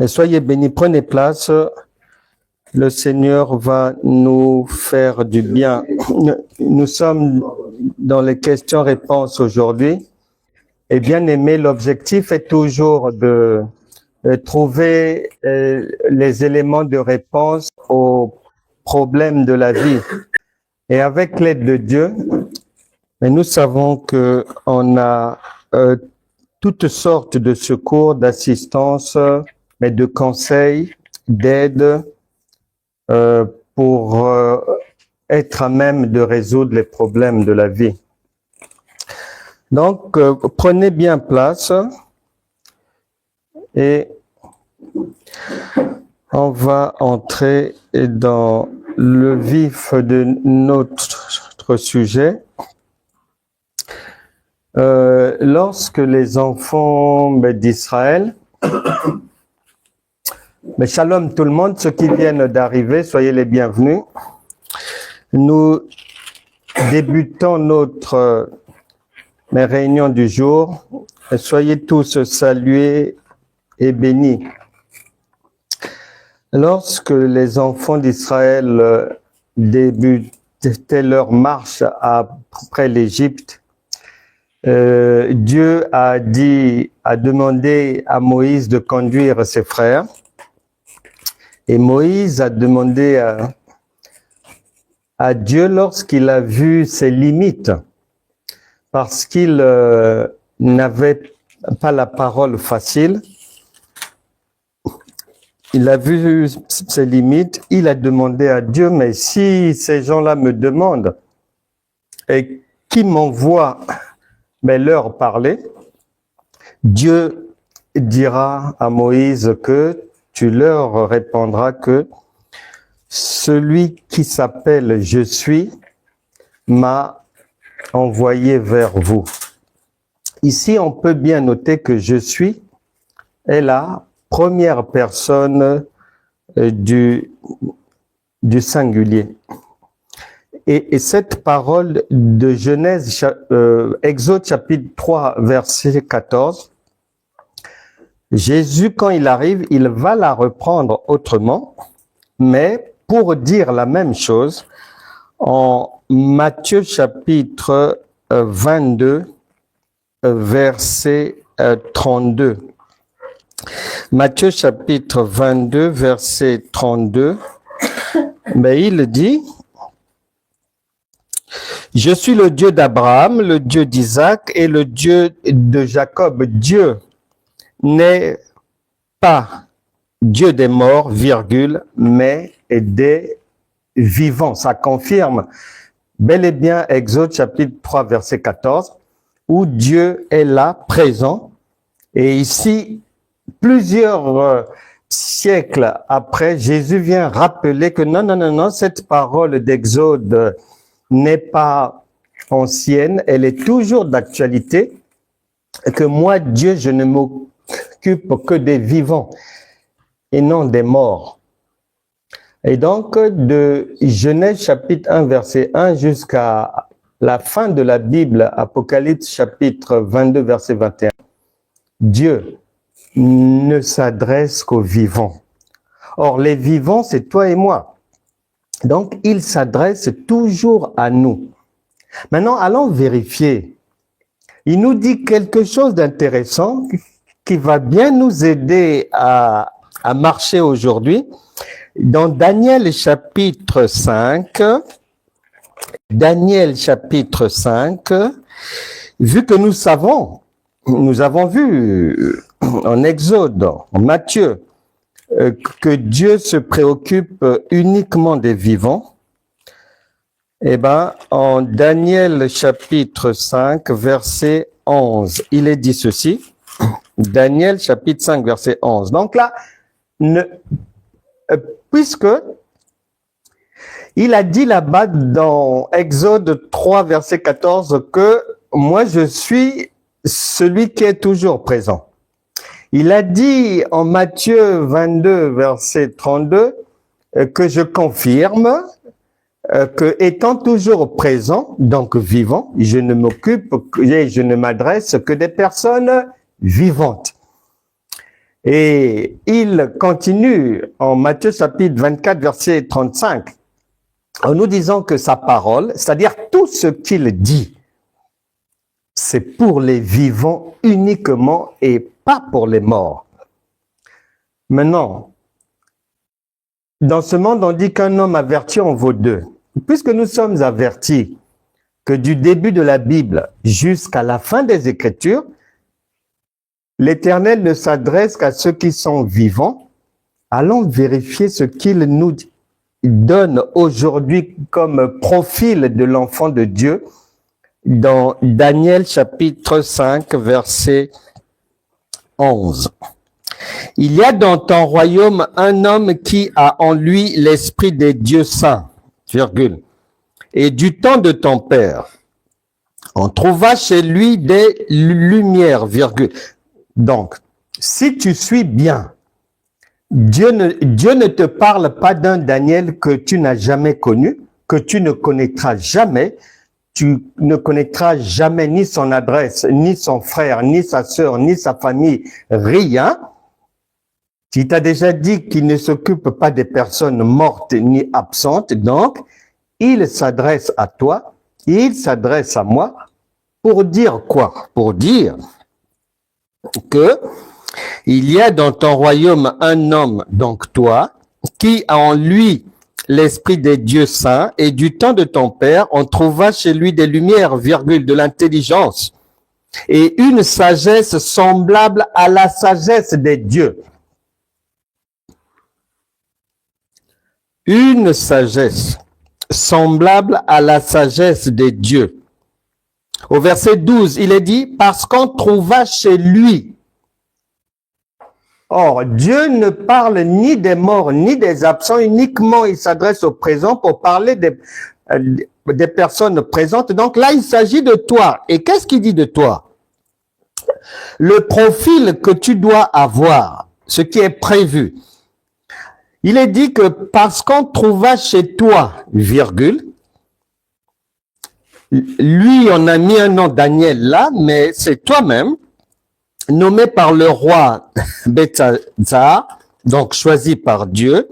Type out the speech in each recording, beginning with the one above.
Mais soyez bénis, prenez place. Le Seigneur va nous faire du bien. Nous sommes dans les questions-réponses aujourd'hui. Et bien aimé, l'objectif est toujours de trouver les éléments de réponse aux problèmes de la vie. Et avec l'aide de Dieu, mais nous savons que on a toutes sortes de secours, d'assistance, mais de conseils, d'aide pour être à même de résoudre les problèmes de la vie. Donc, prenez bien place et on va entrer dans le vif de notre sujet. Lorsque les enfants d'Israël, mais shalom tout le monde, ceux qui viennent d'arriver, soyez les bienvenus. Nous débutons notre réunion du jour. Soyez tous salués et bénis. Lorsque les enfants d'Israël débutaient leur marche après l'Égypte, Dieu a demandé à Moïse de conduire ses frères. Et Moïse a demandé à Dieu lorsqu'il a vu ses limites, parce qu'il n'avait pas la parole facile. Il a vu ses limites, il a demandé à Dieu, mais si ces gens-là me demandent et qui m'envoie leur parler, Dieu dira à Moïse que tu leur répondras que celui qui s'appelle Je suis m'a envoyé vers vous. Ici, on peut bien noter que Je suis est la première personne du singulier. Et cette parole de Genèse, Exode chapitre 3, verset 14, Jésus, quand il arrive, il va la reprendre autrement, mais pour dire la même chose, en Matthieu chapitre 22, verset 32. Matthieu chapitre 22, verset 32, il dit, « Je suis le Dieu d'Abraham, le Dieu d'Isaac et le Dieu de Jacob. » Dieu n'est pas Dieu des morts, virgule, mais des vivants. Ça confirme bel et bien Exode chapitre 3, verset 14, où Dieu est là, présent. Et ici, plusieurs siècles après, Jésus vient rappeler que non, cette parole d'Exode n'est pas ancienne, elle est toujours d'actualité, et que moi, Dieu, je ne m'occupe que des vivants et non des morts. Et donc, de Genèse chapitre 1, verset 1 jusqu'à la fin de la Bible, Apocalypse chapitre 22, verset 21, Dieu ne s'adresse qu'aux vivants. Or, les vivants, c'est toi et moi. Donc, il s'adresse toujours à nous. Maintenant, allons vérifier. Il nous dit quelque chose d'intéressant qui va bien nous aider à marcher aujourd'hui. Dans Daniel chapitre 5, vu que nous avons vu en Exode, en Matthieu, que Dieu se préoccupe uniquement des vivants, en Daniel chapitre 5, verset 11, il est dit ceci, Daniel chapitre 5, verset 11. Donc là, puisque il a dit là-bas dans Exode 3, verset 14, que moi je suis celui qui est toujours présent. Il a dit en Matthieu 22, verset 32, que je confirme que étant toujours présent, donc vivant, je ne m'occupe et je ne m'adresse que des personnes vivantes. Et il continue en Matthieu chapitre 24, verset 35, en nous disant que sa parole, c'est-à-dire tout ce qu'il dit, c'est pour les vivants uniquement et pas pour les morts. Maintenant, dans ce monde, on dit qu'un homme averti en vaut deux. Puisque nous sommes avertis que du début de la Bible jusqu'à la fin des Écritures, l'Éternel ne s'adresse qu'à ceux qui sont vivants. Allons vérifier ce qu'il nous donne aujourd'hui comme profil de l'enfant de Dieu dans Daniel chapitre 5, verset 11. Il y a dans ton royaume un homme qui a en lui l'esprit des dieux saints, virgule, et du temps de ton père. On trouva chez lui des lumières, virgule. Donc, si tu suis bien, Dieu ne te parle pas d'un Daniel que tu n'as jamais connu, que tu ne connaîtras jamais. Tu ne connaîtras jamais ni son adresse, ni son frère, ni sa sœur, ni sa famille, rien. Il t'a déjà dit qu'il ne s'occupe pas des personnes mortes ni absentes. Donc, il s'adresse à toi, il s'adresse à moi pour dire quoi? Pour dire que il y a dans ton royaume un homme, donc toi, qui a en lui l'esprit des dieux saints, et du temps de ton père, on trouva chez lui des lumières, virgule, de l'intelligence, et une sagesse semblable à la sagesse des dieux. Une sagesse semblable à la sagesse des dieux. Au verset 12, il est dit, parce qu'on trouva chez lui. Or, Dieu ne parle ni des morts, ni des absents, uniquement il s'adresse au présent pour parler des personnes présentes. Donc là, il s'agit de toi. Et qu'est-ce qu'il dit de toi? Le profil que tu dois avoir, ce qui est prévu. Il est dit que parce qu'on trouva chez toi, virgule, lui, on a mis un nom Daniel là, mais c'est toi-même, nommé par le roi Belshazzar, donc choisi par Dieu,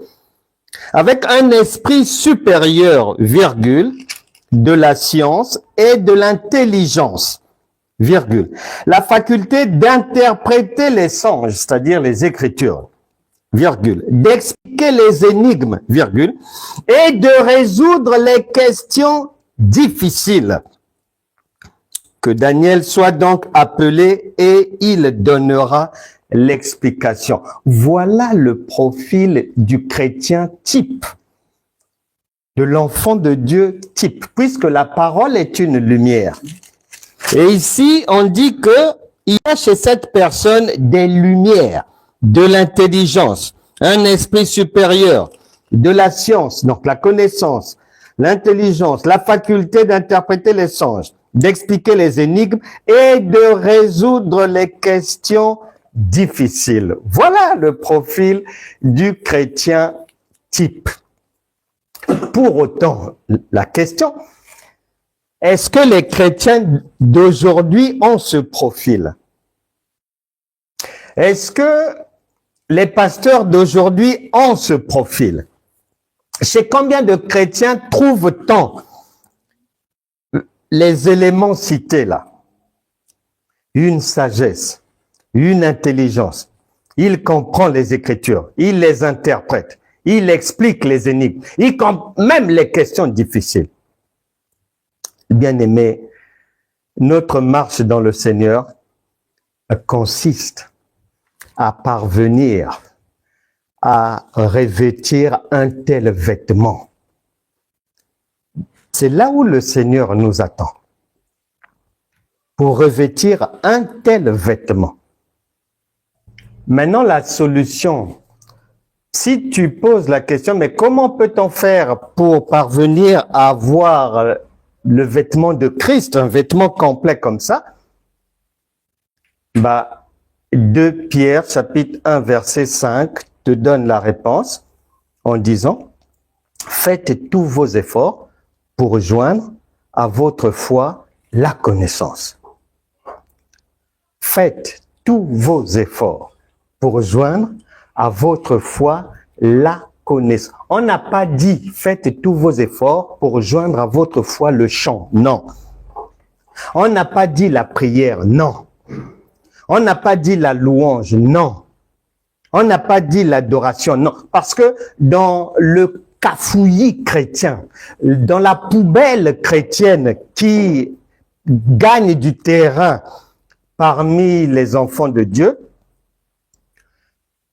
avec un esprit supérieur, virgule, de la science et de l'intelligence, virgule, la faculté d'interpréter les songes, c'est-à-dire les Écritures, virgule, d'expliquer les énigmes, virgule, et de résoudre les questions difficiles. Que Daniel soit donc appelé et il donnera l'explication. Voilà le profil du chrétien type, de l'enfant de Dieu type, puisque la parole est une lumière. Et ici, on dit que il y a chez cette personne des lumières, de l'intelligence, un esprit supérieur, de la science, donc la connaissance, l'intelligence, la faculté d'interpréter les songes, d'expliquer les énigmes et de résoudre les questions difficiles. Voilà le profil du chrétien type. Pour autant, la question, est-ce que les chrétiens d'aujourd'hui ont ce profil? Est-ce que les pasteurs d'aujourd'hui ont ce profil? Chez combien de chrétiens trouve-t-on les éléments cités là? Une sagesse, une intelligence. Il comprend les Écritures, il les interprète, il explique les énigmes, il comprend même les questions difficiles. Bien-aimés, notre marche dans le Seigneur consiste à parvenir à revêtir un tel vêtement. C'est là où le Seigneur nous attend, pour revêtir un tel vêtement. Maintenant, la solution, si tu poses la question, mais comment peut-on faire pour parvenir à avoir le vêtement de Christ, un vêtement complet comme ça? 2 Pierre, chapitre 1, verset 5, te donne la réponse en disant « Faites tous vos efforts pour joindre à votre foi la connaissance. » Faites tous vos efforts pour joindre à votre foi la connaissance. On n'a pas dit faites tous vos efforts pour joindre à votre foi le chant. Non. On n'a pas dit la prière. Non. On n'a pas dit la louange. Non. On n'a pas dit l'adoration. Non. Parce que dans le cafouillis chrétien, dans la poubelle chrétienne qui gagne du terrain parmi les enfants de Dieu,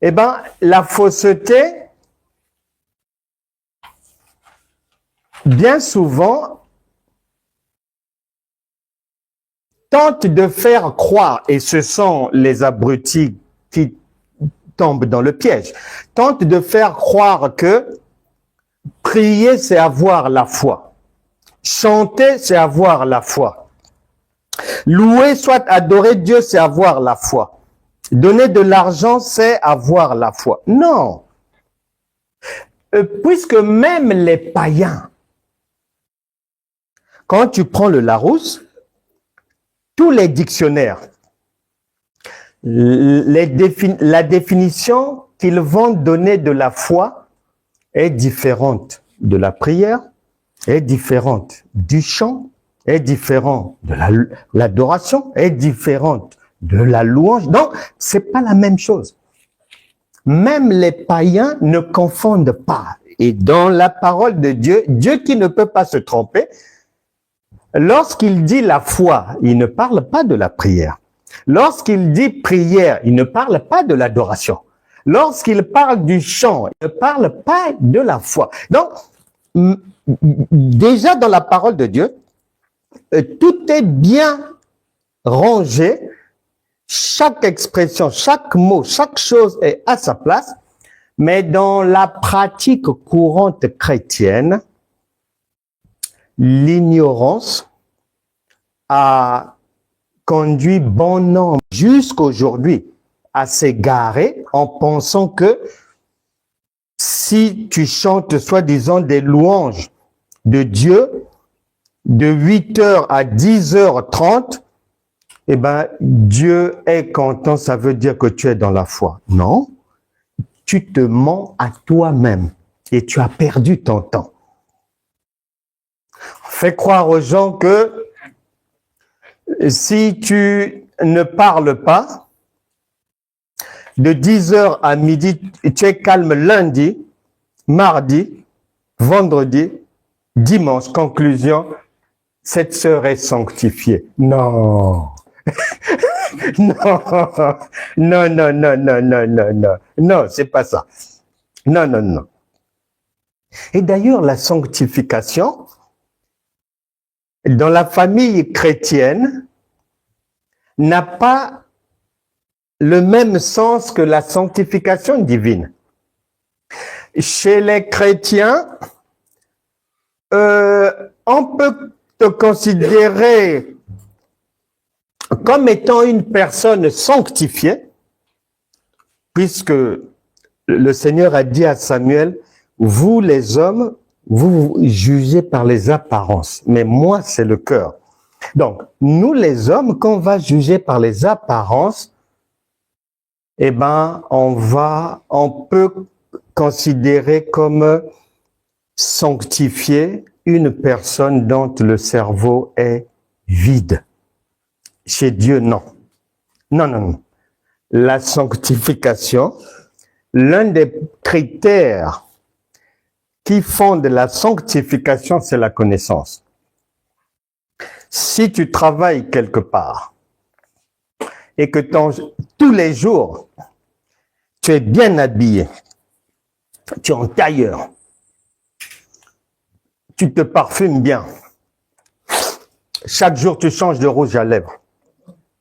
eh bien, la fausseté, bien souvent, tente de faire croire, et ce sont les abrutis qui tombent dans le piège, tente de faire croire que prier, c'est avoir la foi. Chanter, c'est avoir la foi. Louer, soit adorer Dieu, c'est avoir la foi. Donner de l'argent, c'est avoir la foi. Non. Puisque même les païens, quand tu prends le Larousse, tous les dictionnaires, la définition qu'ils vont donner de la foi est différente de la prière, est différente du chant, est différente de l'adoration, est différente de la louange. Donc, c'est pas la même chose. Même les païens ne confondent pas. Et dans la parole de Dieu, Dieu qui ne peut pas se tromper, lorsqu'il dit la foi, il ne parle pas de la prière. Lorsqu'il dit prière, il ne parle pas de l'adoration. Lorsqu'il parle du chant, il ne parle pas de la foi. Donc, déjà dans la parole de Dieu, tout est bien rangé. Chaque expression, chaque mot, chaque chose est à sa place. Mais dans la pratique courante chrétienne, l'ignorance a conduit bon nombre jusqu'aujourd'hui à s'égarer en pensant que si tu chantes soi-disant des louanges de Dieu de 8h à 10h30, eh ben, Dieu est content, ça veut dire que tu es dans la foi. Non, tu te mens à toi-même et tu as perdu ton temps. Fais croire aux gens que si tu ne parles pas, de 10h à midi, tu es calme lundi, mardi, vendredi, dimanche. Conclusion, cette sœur est sanctifiée. Non. Non, non, non, non, non, non, non, non, non, c'est pas ça. Non, non, non. Et d'ailleurs, la sanctification, dans la famille chrétienne, n'a pas le même sens que la sanctification divine. Chez les chrétiens, on peut te considérer comme étant une personne sanctifiée, puisque le Seigneur a dit à Samuel, vous les hommes, vous jugez par les apparences, mais moi c'est le cœur. Donc, nous les hommes, quand on va juger par les apparences, eh ben, on peut considérer comme sanctifié une personne dont le cerveau est vide. Chez Dieu, non. Non, non, non. La sanctification, l'un des critères qui fondent la sanctification, c'est la connaissance. Si tu travailles quelque part et que tous les jours, tu es bien habillé, tu es en tailleur, tu te parfumes bien, chaque jour tu changes de rouge à lèvres.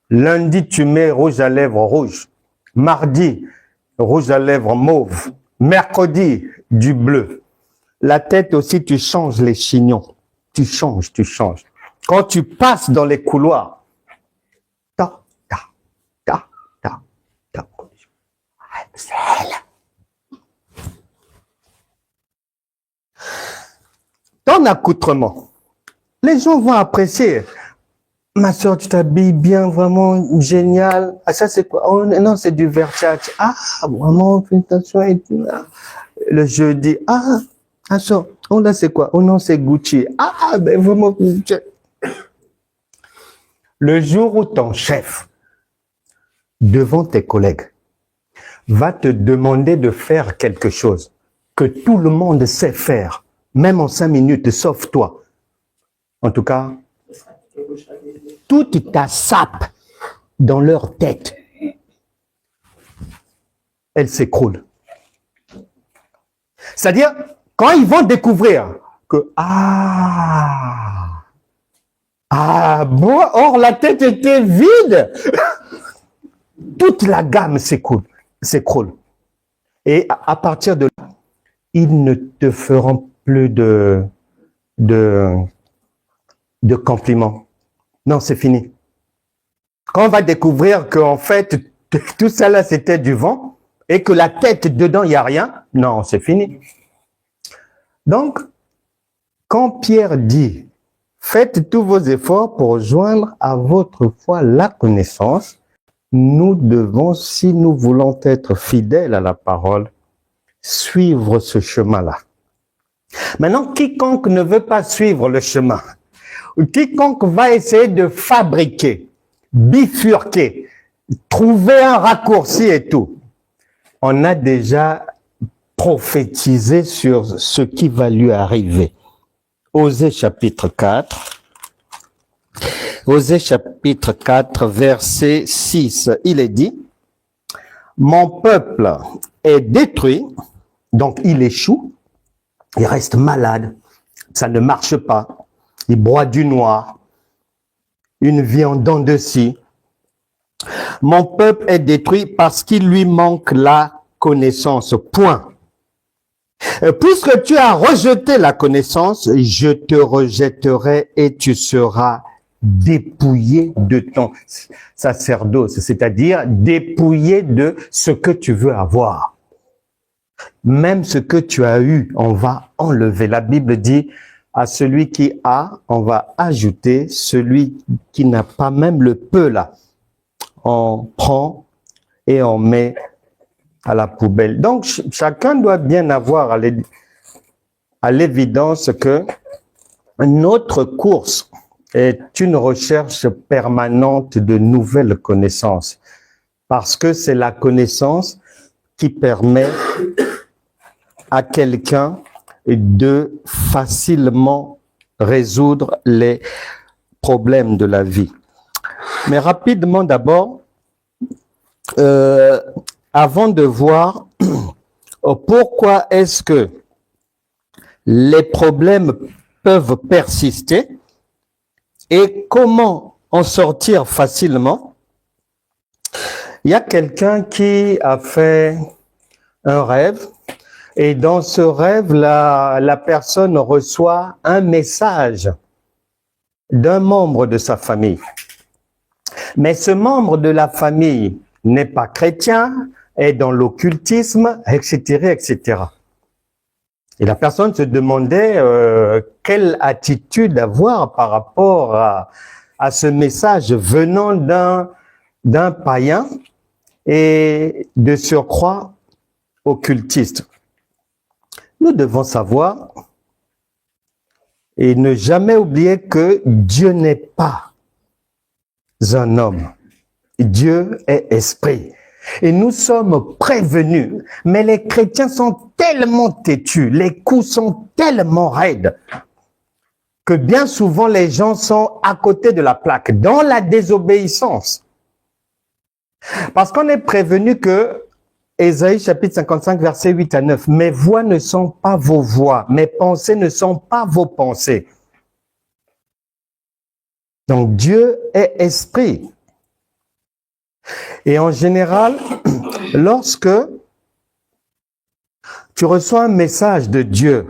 Lundi, tu mets rouge à lèvres rouge. Mardi, rouge à lèvres mauve. Mercredi, du bleu. La tête aussi, tu changes les chignons. Tu changes, tu changes. Quand tu passes dans les couloirs, ta, ta, ta, ta, ta. Ton accoutrement, les gens vont apprécier. ma soeur, tu t'habilles bien, vraiment génial. Ah, ça, c'est quoi? Oh, non, c'est du Versace. Ah, vraiment, félicitations et tout. Le jeudi, ah, soeur, oh là, c'est quoi? Oh non, c'est Gucci. Ah, ben vraiment. Le jour où ton chef, devant tes collègues, va te demander de faire quelque chose que tout le monde sait faire, même en 5 minutes, sauf toi. En tout cas, toute ta sape dans leur tête, elle s'écroule. C'est-à-dire, quand ils vont découvrir que, bon, or la tête était vide, toute la gamme s'écroule. Et à partir de là, ils ne te feront plus de compliments. Non, c'est fini. Quand on va découvrir qu'en fait, tout ça là, c'était du vent et que la tête dedans, il n'y a rien, non, c'est fini. Donc, quand Pierre dit, faites tous vos efforts pour joindre à votre foi la connaissance, nous devons, si nous voulons être fidèles à la parole, suivre ce chemin-là. Maintenant, quiconque ne veut pas suivre le chemin, ou quiconque va essayer de fabriquer, bifurquer, trouver un raccourci et tout, on a déjà prophétisé sur ce qui va lui arriver. Osée chapitre 4. Osée chapitre 4, verset 6, il est dit, « Mon peuple est détruit, donc il échoue, il reste malade, ça ne marche pas, il boit du noir, une vie en dents de scie. Mon peuple est détruit parce qu'il lui manque la connaissance, point. Puisque tu as rejeté la connaissance, je te rejetterai et tu seras dépouillé de ton sacerdoce, c'est-à-dire dépouillé de ce que tu veux avoir. Même ce que tu as eu, on va enlever. La Bible dit, à celui qui a, on va ajouter, celui qui n'a pas, même le peu là, on prend et on met à la poubelle. Donc, chacun doit bien avoir à l'évidence que notre course est une recherche permanente de nouvelles connaissances, parce que c'est la connaissance qui permet à quelqu'un de facilement résoudre les problèmes de la vie. Mais rapidement d'abord, avant de voir pourquoi est-ce que les problèmes peuvent persister et comment en sortir facilement, il y a quelqu'un qui a fait un rêve et dans ce rêve, la personne reçoit un message d'un membre de sa famille. Mais ce membre de la famille n'est pas chrétien, est dans l'occultisme, etc., etc. Et la personne se demandait quelle attitude avoir par rapport à ce message venant d'un païen et de surcroît occultiste. Nous devons savoir et ne jamais oublier que Dieu n'est pas un homme. Dieu est esprit. Et nous sommes prévenus. Mais les chrétiens sont tellement têtus, les coups sont tellement raides, que bien souvent les gens sont à côté de la plaque, dans la désobéissance. Parce qu'on est prévenu que, Ésaïe chapitre 55, verset 8 à 9, « Mes voix ne sont pas vos voix, mes pensées ne sont pas vos pensées. » Donc Dieu est esprit. Et en général, lorsque tu reçois un message de Dieu,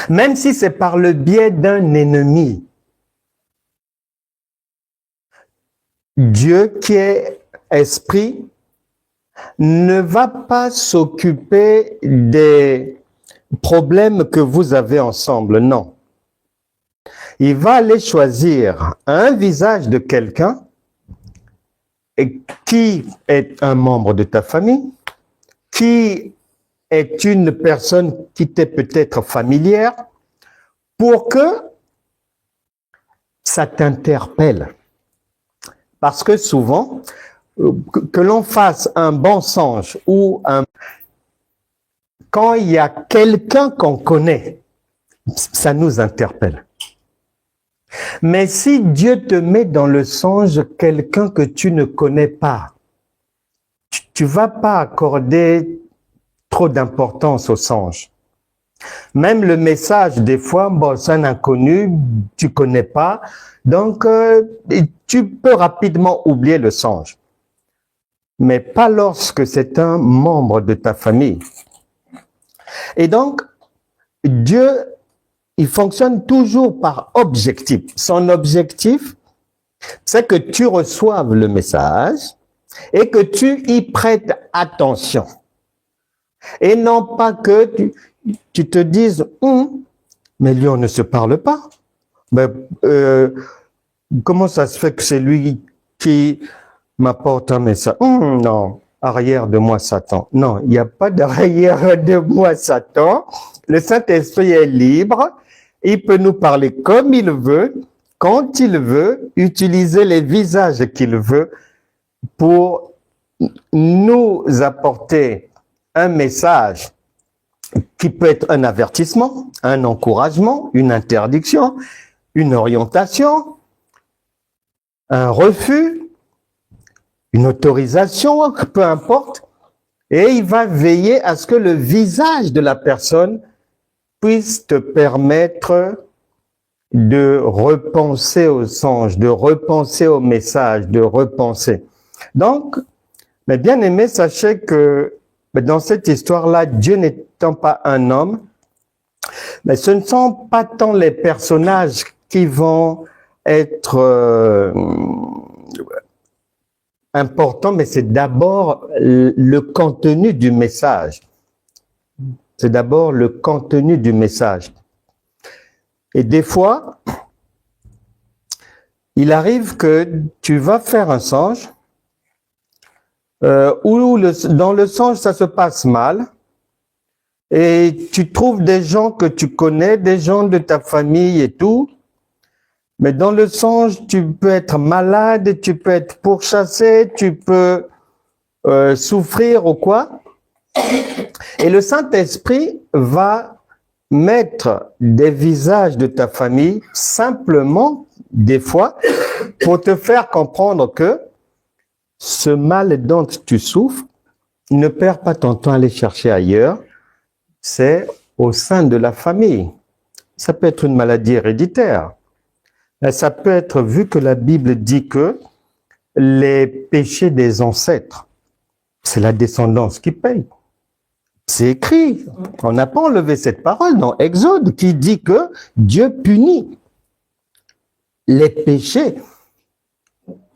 même si c'est par le biais d'un ennemi, Dieu qui est esprit ne va pas s'occuper des problèmes que vous avez ensemble, non. il va aller choisir un visage de quelqu'un qui est un membre de ta famille, qui est une personne qui t'est peut-être familière, pour que ça t'interpelle. Parce que souvent, que l'on fasse un bon songe ou quand il y a quelqu'un qu'on connaît, ça nous interpelle. Mais si Dieu te met dans le songe quelqu'un que tu ne connais pas, tu vas pas accorder trop d'importance au songe. Même le message, des fois, bon, c'est un inconnu, tu connais pas, donc tu peux rapidement oublier le songe. Mais pas lorsque c'est un membre de ta famille. Et donc, Dieu, il fonctionne toujours par objectif. Son objectif, c'est que tu reçoives le message et que tu y prêtes attention. Et non pas que tu te dises, mais lui, on ne se parle pas. Ben, comment ça se fait que c'est lui qui m'apporte un message? Non, arrière de moi, Satan. Non, il n'y a pas d'arrière de moi, Satan. Le Saint-Esprit est libre. Il peut nous parler comme il veut, quand il veut, utiliser les visages qu'il veut pour nous apporter un message qui peut être un avertissement, un encouragement, une interdiction, une orientation, un refus, une autorisation, peu importe. Et il va veiller à ce que le visage de la personne puisse te permettre de repenser au songe, de repenser au message, de repenser. Donc, mes bien-aimés, sachez que dans cette histoire-là, Dieu n'étant pas un homme, mais ce ne sont pas tant les personnages qui vont être importants, mais c'est d'abord le contenu du message. C'est d'abord le contenu du message. Et des fois, il arrive que tu vas faire un songe, où dans le songe, ça se passe mal, et tu trouves des gens que tu connais, des gens de ta famille et tout, mais dans le songe, tu peux être malade, tu peux être pourchassé, tu peux souffrir ou quoi. Et le Saint-Esprit va mettre des visages de ta famille simplement, des fois, pour te faire comprendre que ce mal dont tu souffres, ne perds pas ton temps à aller chercher ailleurs, c'est au sein de la famille. Ça peut être une maladie héréditaire. Ça peut être, vu que la Bible dit que les péchés des ancêtres, c'est la descendance qui paye. C'est écrit. On n'a pas enlevé cette parole dans Exode qui dit que Dieu punit les péchés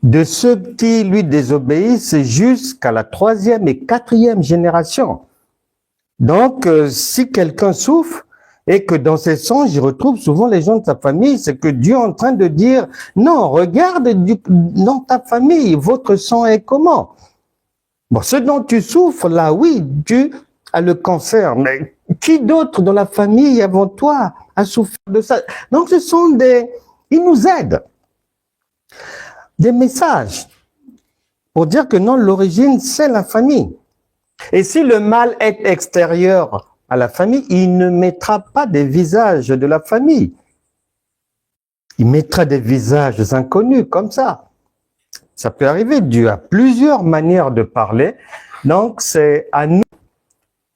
de ceux qui lui désobéissent jusqu'à la 3e et 4e génération. Donc, si quelqu'un souffre et que dans ses songes, il retrouve souvent les gens de sa famille, c'est que Dieu est en train de dire, non, regarde dans ta famille, votre sang est comment? Bon, ce dont tu souffres, là, oui, tu as le cancer, mais qui d'autre dans la famille avant toi a souffert de ça? Donc, ce sont ils nous aident. Des messages pour dire que non, l'origine, c'est la famille. Et si le mal est extérieur à la famille, il ne mettra pas des visages de la famille. Il mettra des visages inconnus, comme ça. Ça peut arriver. Dieu a plusieurs manières de parler. Donc, c'est à nous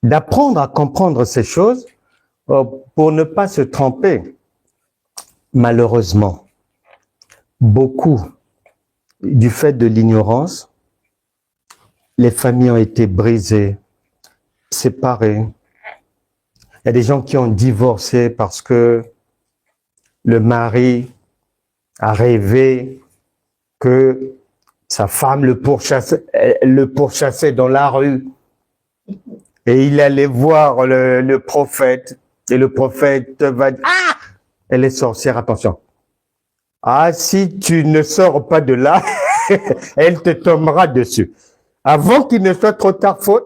d'apprendre à comprendre ces choses pour ne pas se tromper. Malheureusement, beaucoup, du fait de l'ignorance, les familles ont été brisées, séparées. Il y a des gens qui ont divorcé parce que le mari a rêvé que sa femme le pourchassait dans la rue. Et il allait voir le prophète. Et le prophète va dire, ah, elle est sorcière, attention. Ah, si tu ne sors pas de là, elle te tombera dessus. Avant qu'il ne soit trop tard, faut...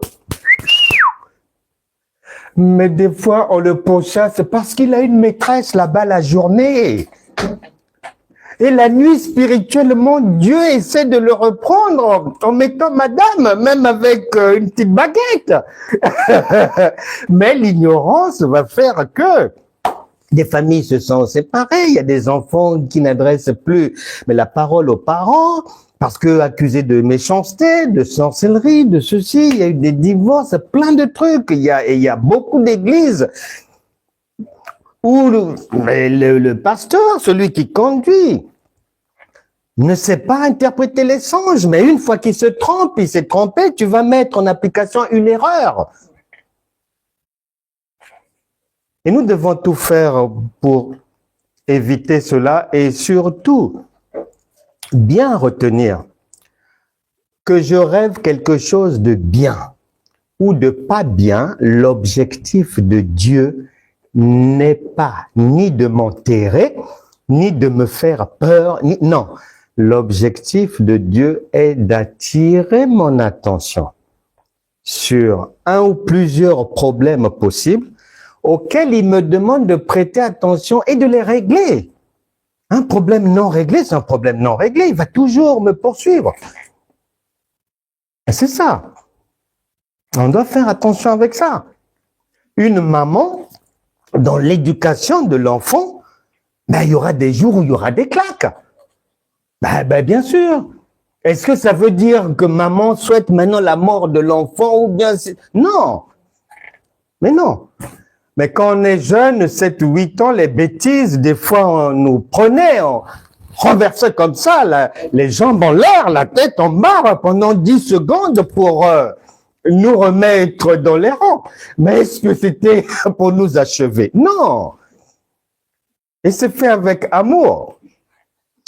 Mais des fois, on le pourchasse parce qu'il a une maîtresse là-bas la journée. Et la nuit, spirituellement, Dieu essaie de le reprendre en mettant madame, même avec une petite baguette. Mais l'ignorance va faire que des familles se sont séparées. Il y a des enfants qui n'adressent plus mais la parole aux parents parce que accusés de méchanceté, de sorcellerie, de ceci. Il y a eu des divorces, plein de trucs. Il y a beaucoup d'églises où le pasteur, celui qui conduit, ne sait pas interpréter les songes, mais une fois qu'il se trompe, il s'est trompé, tu vas mettre en application une erreur. Et nous devons tout faire pour éviter cela et surtout bien retenir que je rêve quelque chose de bien ou de pas bien, l'objectif de Dieu n'est pas ni de m'enterrer, ni de me faire peur, non. L'objectif de Dieu est d'attirer mon attention sur un ou plusieurs problèmes possibles auxquels il me demande de prêter attention et de les régler. Un problème non réglé, c'est un problème non réglé, il va toujours me poursuivre. Et c'est ça. On doit faire attention avec ça. Une maman, dans l'éducation de l'enfant, il y aura des jours où il y aura des claques. Bien sûr. Est-ce que ça veut dire que maman souhaite maintenant la mort de l'enfant ou bien... Non. Mais non. Mais quand on est jeune, 7 ou 8 ans, les bêtises, des fois, on nous prenait, on renversait comme ça, les jambes en l'air, la tête en bas pendant 10 secondes pour nous remettre dans les rangs. Mais est-ce que c'était pour nous achever? Non. Et c'est fait avec amour.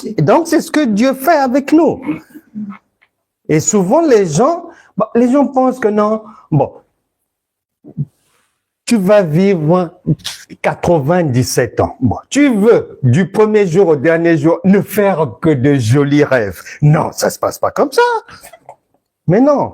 Et donc, c'est ce que Dieu fait avec nous. Et souvent, les gens pensent que non, tu vas vivre 97 ans. Tu veux, du premier jour au dernier jour, ne faire que de jolis rêves. Non, ça se passe pas comme ça. Mais non.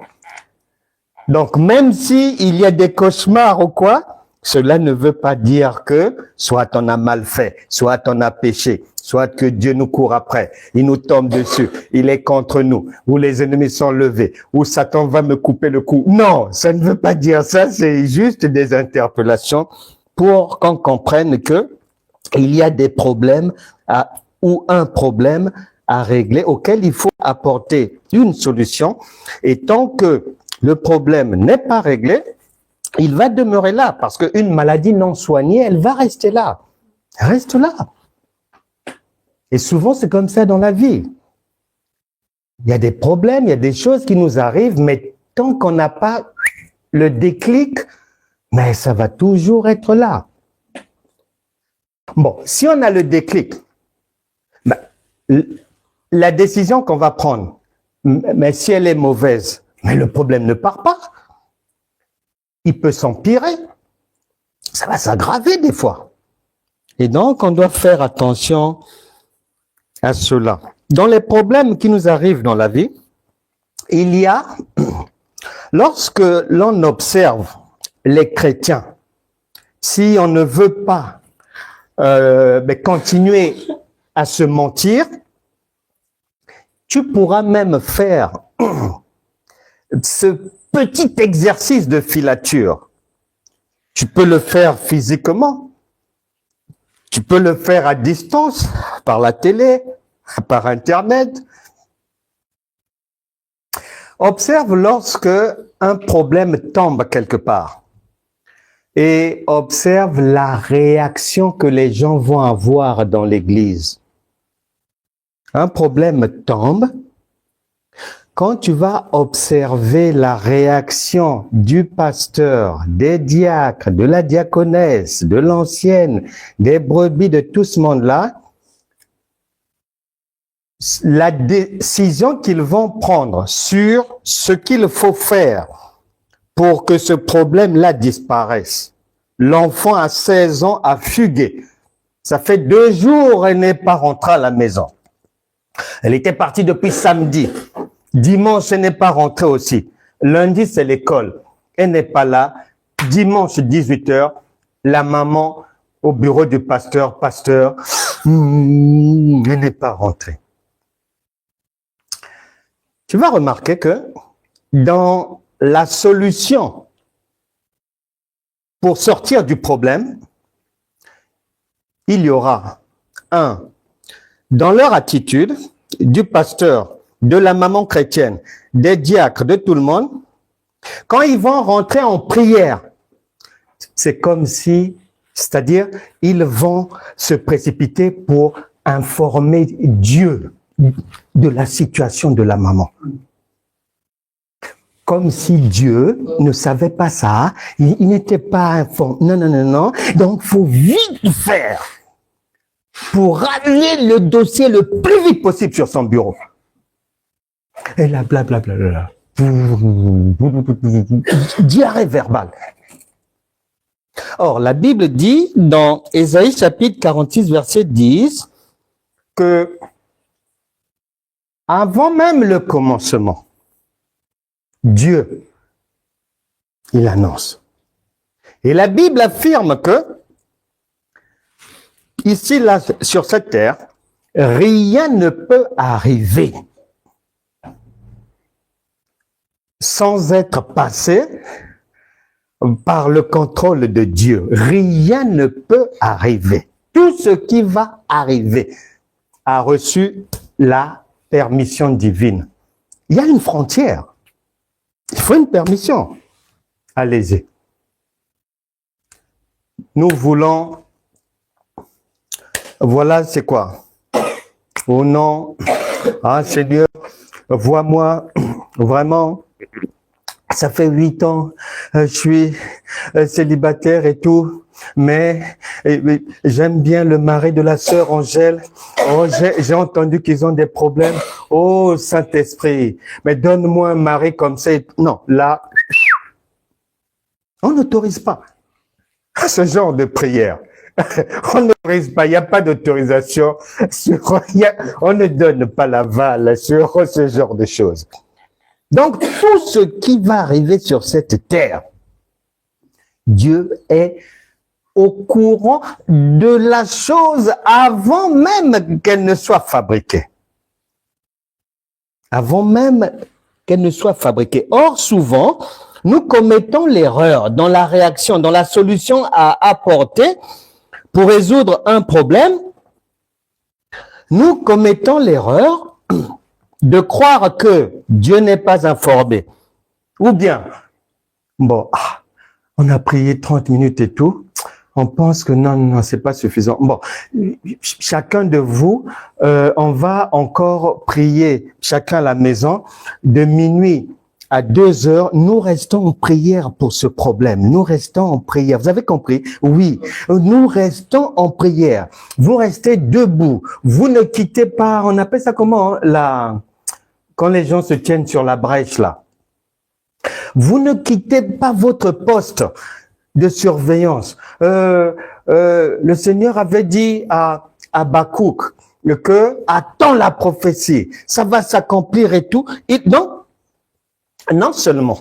Donc, même si il y a des cauchemars ou quoi, cela ne veut pas dire que soit on a mal fait, soit on a péché, soit que Dieu nous court après, il nous tombe dessus, il est contre nous, ou les ennemis sont levés, ou Satan va me couper le cou. Non, ça ne veut pas dire ça, c'est juste des interpellations pour qu'on comprenne que il y a des problèmes ou un problème à régler auquel il faut apporter une solution. Et tant que le problème n'est pas réglé, il va demeurer là, parce qu'une maladie non soignée, elle va rester là. Elle reste là. Et souvent, c'est comme ça dans la vie. Il y a des problèmes, il y a des choses qui nous arrivent, mais tant qu'on n'a pas le déclic, mais ça va toujours être là. Bon, si on a le déclic, la décision qu'on va prendre, mais si elle est mauvaise, mais le problème ne part pas. Il peut s'empirer. Ça va s'aggraver des fois. Et donc, on doit faire attention à cela. Dans les problèmes qui nous arrivent dans la vie, il y a, lorsque l'on observe les chrétiens, si on ne veut pas continuer à se mentir, tu pourras même faire ce petit exercice de filature. Tu peux le faire physiquement, tu peux le faire à distance, par la télé, par Internet. Observe lorsque un problème tombe quelque part et observe la réaction que les gens vont avoir dans l'église. Un problème tombe. Quand tu vas observer la réaction du pasteur, des diacres, de la diaconesse, de l'ancienne, des brebis, de tout ce monde-là, la décision qu'ils vont prendre sur ce qu'il faut faire pour que ce problème-là disparaisse. L'enfant à 16 ans a fugué. Ça fait 2 jours, elle n'est pas rentrée à la maison. Elle était partie depuis samedi. Dimanche, elle n'est pas rentrée aussi. Lundi, c'est l'école. Elle n'est pas là. Dimanche, 18 h, la maman au bureau du pasteur, elle n'est pas rentrée. Tu vas remarquer que dans la solution pour sortir du problème, il y aura dans leur attitude, du pasteur, de la maman chrétienne, des diacres, de tout le monde, quand ils vont rentrer en prière, c'est comme si, c'est-à-dire, ils vont se précipiter pour informer Dieu de la situation de la maman. Comme si Dieu ne savait pas ça, il n'était pas informé. Non. Donc, il faut vite faire pour ramener le dossier le plus vite possible sur son bureau. Et là, blablabla. Diarrhée verbale. Or, la Bible dit dans Ésaïe chapitre 46, verset 10, que avant même le commencement, Dieu, il annonce. Et la Bible affirme que, ici, là, sur cette terre, rien ne peut arriver sans être passé par le contrôle de Dieu. Rien ne peut arriver. Tout ce qui va arriver a reçu la permission divine. Il y a une frontière. Il faut une permission. Allez-y. Nous voulons... Voilà, c'est quoi? Au nom... Ah, Seigneur, vois-moi vraiment... Ça fait 8 ans, je suis célibataire et tout, mais j'aime bien le mari de la sœur Angèle. Oh, j'ai entendu qu'ils ont des problèmes. Oh, Saint-Esprit, mais donne-moi un mari comme ça. Non, là, on n'autorise pas ce genre de prière. On n'autorise pas, il n'y a pas d'autorisation. On ne donne pas l'aval sur ce genre de choses. Donc, tout ce qui va arriver sur cette terre, Dieu est au courant de la chose avant même qu'elle ne soit fabriquée. Avant même qu'elle ne soit fabriquée. Or, souvent, nous commettons l'erreur dans la réaction, dans la solution à apporter pour résoudre un problème. Nous commettons l'erreur de croire que Dieu n'est pas informé. Ou bien, bon, on a prié 30 minutes et tout, on pense que non, c'est pas suffisant. Bon, chacun de vous, on va encore prier, chacun à la maison, de minuit à 2 heures, nous restons en prière pour ce problème. Nous restons en prière. Vous avez compris? Oui. Nous restons en prière. Vous restez debout. Vous ne quittez pas, on appelle ça comment, quand les gens se tiennent sur la brèche, là. Vous ne quittez pas votre poste de surveillance. Le Seigneur avait dit à Habakkuk que attends la prophétie, ça va s'accomplir et tout. Et non seulement,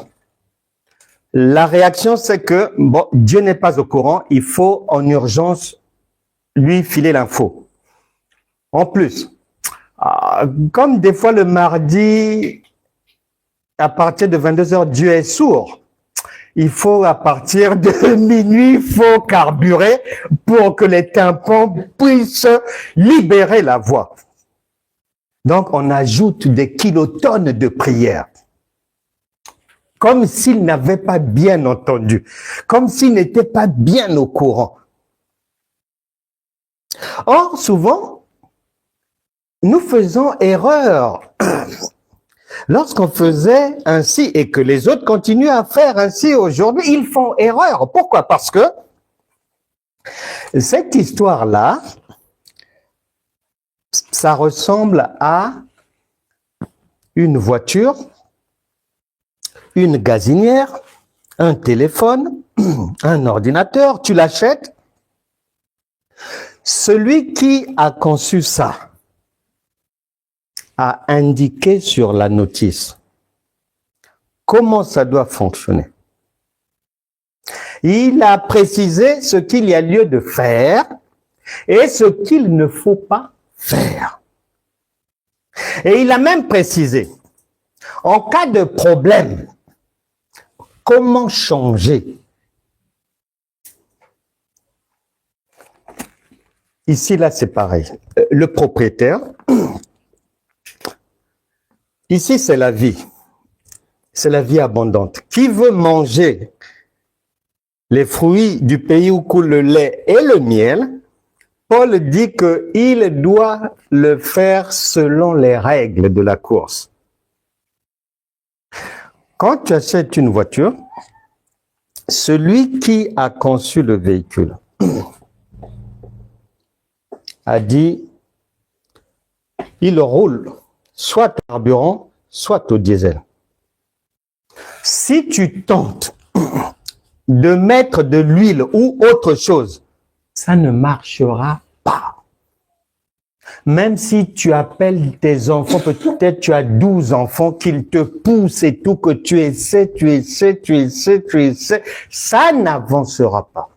la réaction c'est que bon, Dieu n'est pas au courant, il faut en urgence lui filer l'info. En plus, comme des fois le mardi, à partir de 22 h, Dieu est sourd. Il faut, à partir de minuit, il faut carburer pour que les tympans puissent libérer la voix. Donc, on ajoute des kilotonnes de prières. Comme s'il n'avait pas bien entendu. Comme s'il n'était pas bien au courant. Or, souvent, nous faisons erreur. Lorsqu'on faisait ainsi et que les autres continuent à faire ainsi aujourd'hui, ils font erreur. Pourquoi? Parce que cette histoire-là, ça ressemble à une voiture, une gazinière, un téléphone, un ordinateur. Tu l'achètes, Celui qui a conçu ça a indiqué sur la notice comment ça doit fonctionner. Il a précisé ce qu'il y a lieu de faire et ce qu'il ne faut pas faire. Et il a même précisé, en cas de problème, comment changer. Ici, là, c'est pareil. Le propriétaire, ici, c'est la vie. C'est la vie abondante. Qui veut manger les fruits du pays où coule le lait et le miel, Paul dit qu'il doit le faire selon les règles de la course. Quand tu achètes une voiture, celui qui a conçu le véhicule a dit, il roule soit au carburant, soit au diesel. Si tu tentes de mettre de l'huile ou autre chose, ça ne marchera pas. Même si tu appelles tes enfants, peut-être tu as 12 enfants qu'ils te poussent et tout, que tu essaies, ça n'avancera pas.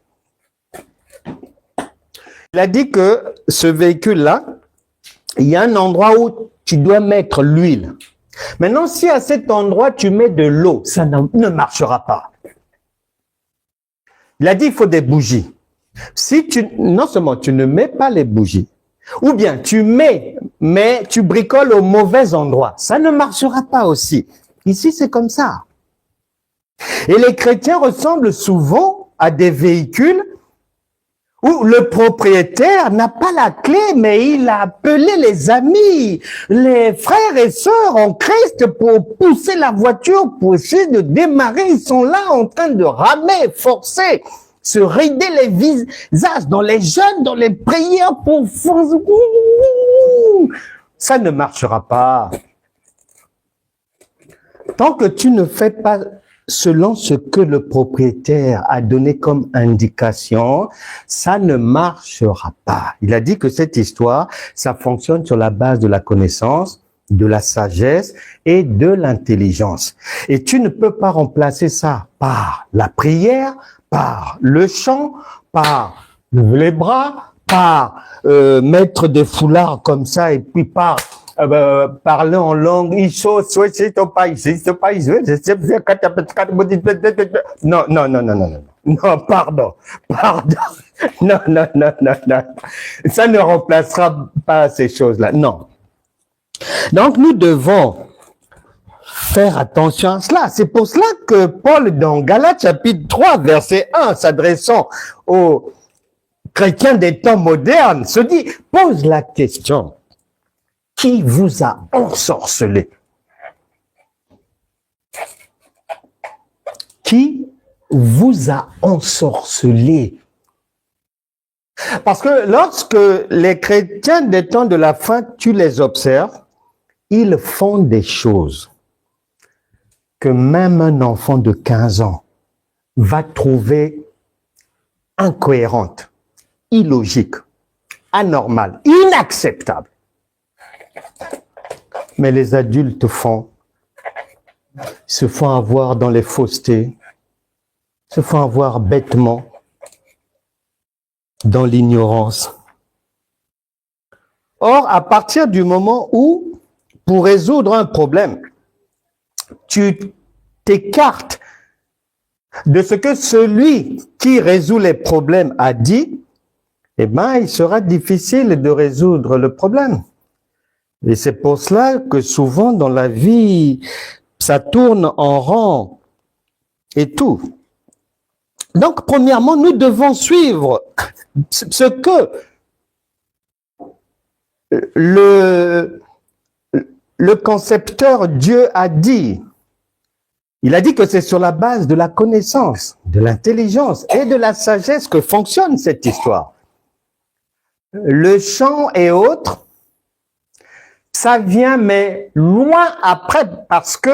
Il a dit que ce véhicule-là, il y a un endroit où tu dois mettre l'huile. Maintenant, si à cet endroit tu mets de l'eau, ça ne marchera pas. Il a dit il faut des bougies. Si non seulement tu ne mets pas les bougies, ou bien tu mets, mais tu bricoles au mauvais endroit, ça ne marchera pas aussi. Ici, c'est comme ça. Et les chrétiens ressemblent souvent à des véhicules où le propriétaire n'a pas la clé, mais il a appelé les amis, les frères et sœurs en Christ pour pousser la voiture, pour essayer de démarrer. Ils sont là en train de ramer, forcer, se rider les visages dans les jeûnes, dans les prières pour... Ça ne marchera pas. Tant que tu ne fais pas selon ce que le propriétaire a donné comme indication, ça ne marchera pas. Il a dit que cette histoire, ça fonctionne sur la base de la connaissance, de la sagesse et de l'intelligence. Et tu ne peux pas remplacer ça par la prière, par le chant, par lever les bras, par mettre des foulards comme ça et puis par parler en langue. Non, non, non, non, non, non. Non, pardon. Non, non, non, non, non. Ça ne remplacera pas ces choses-là. Non. Donc, nous devons faire attention à cela. C'est pour cela que Paul, dans Galates chapitre 3, verset 1, s'adressant aux chrétiens des temps modernes, se dit, pose la question, qui vous a ensorcelé? Qui vous a ensorcelé? Parce que lorsque les chrétiens des temps de la fin, tu les observes, ils font des choses que même un enfant de 15 ans va trouver incohérentes, illogiques, anormales, inacceptables. Mais les adultes se font avoir dans les faussetés, se font avoir bêtement dans l'ignorance. Or, à partir du moment où, pour résoudre un problème, tu t'écartes de ce que celui qui résout les problèmes a dit, eh bien, il sera difficile de résoudre le problème. Et c'est pour cela que souvent dans la vie, ça tourne en rond et tout. Donc, premièrement, nous devons suivre ce que le concepteur Dieu a dit. Il a dit que c'est sur la base de la connaissance, de l'intelligence et de la sagesse que fonctionne cette histoire. Le chant et autres, ça vient, mais loin après, parce que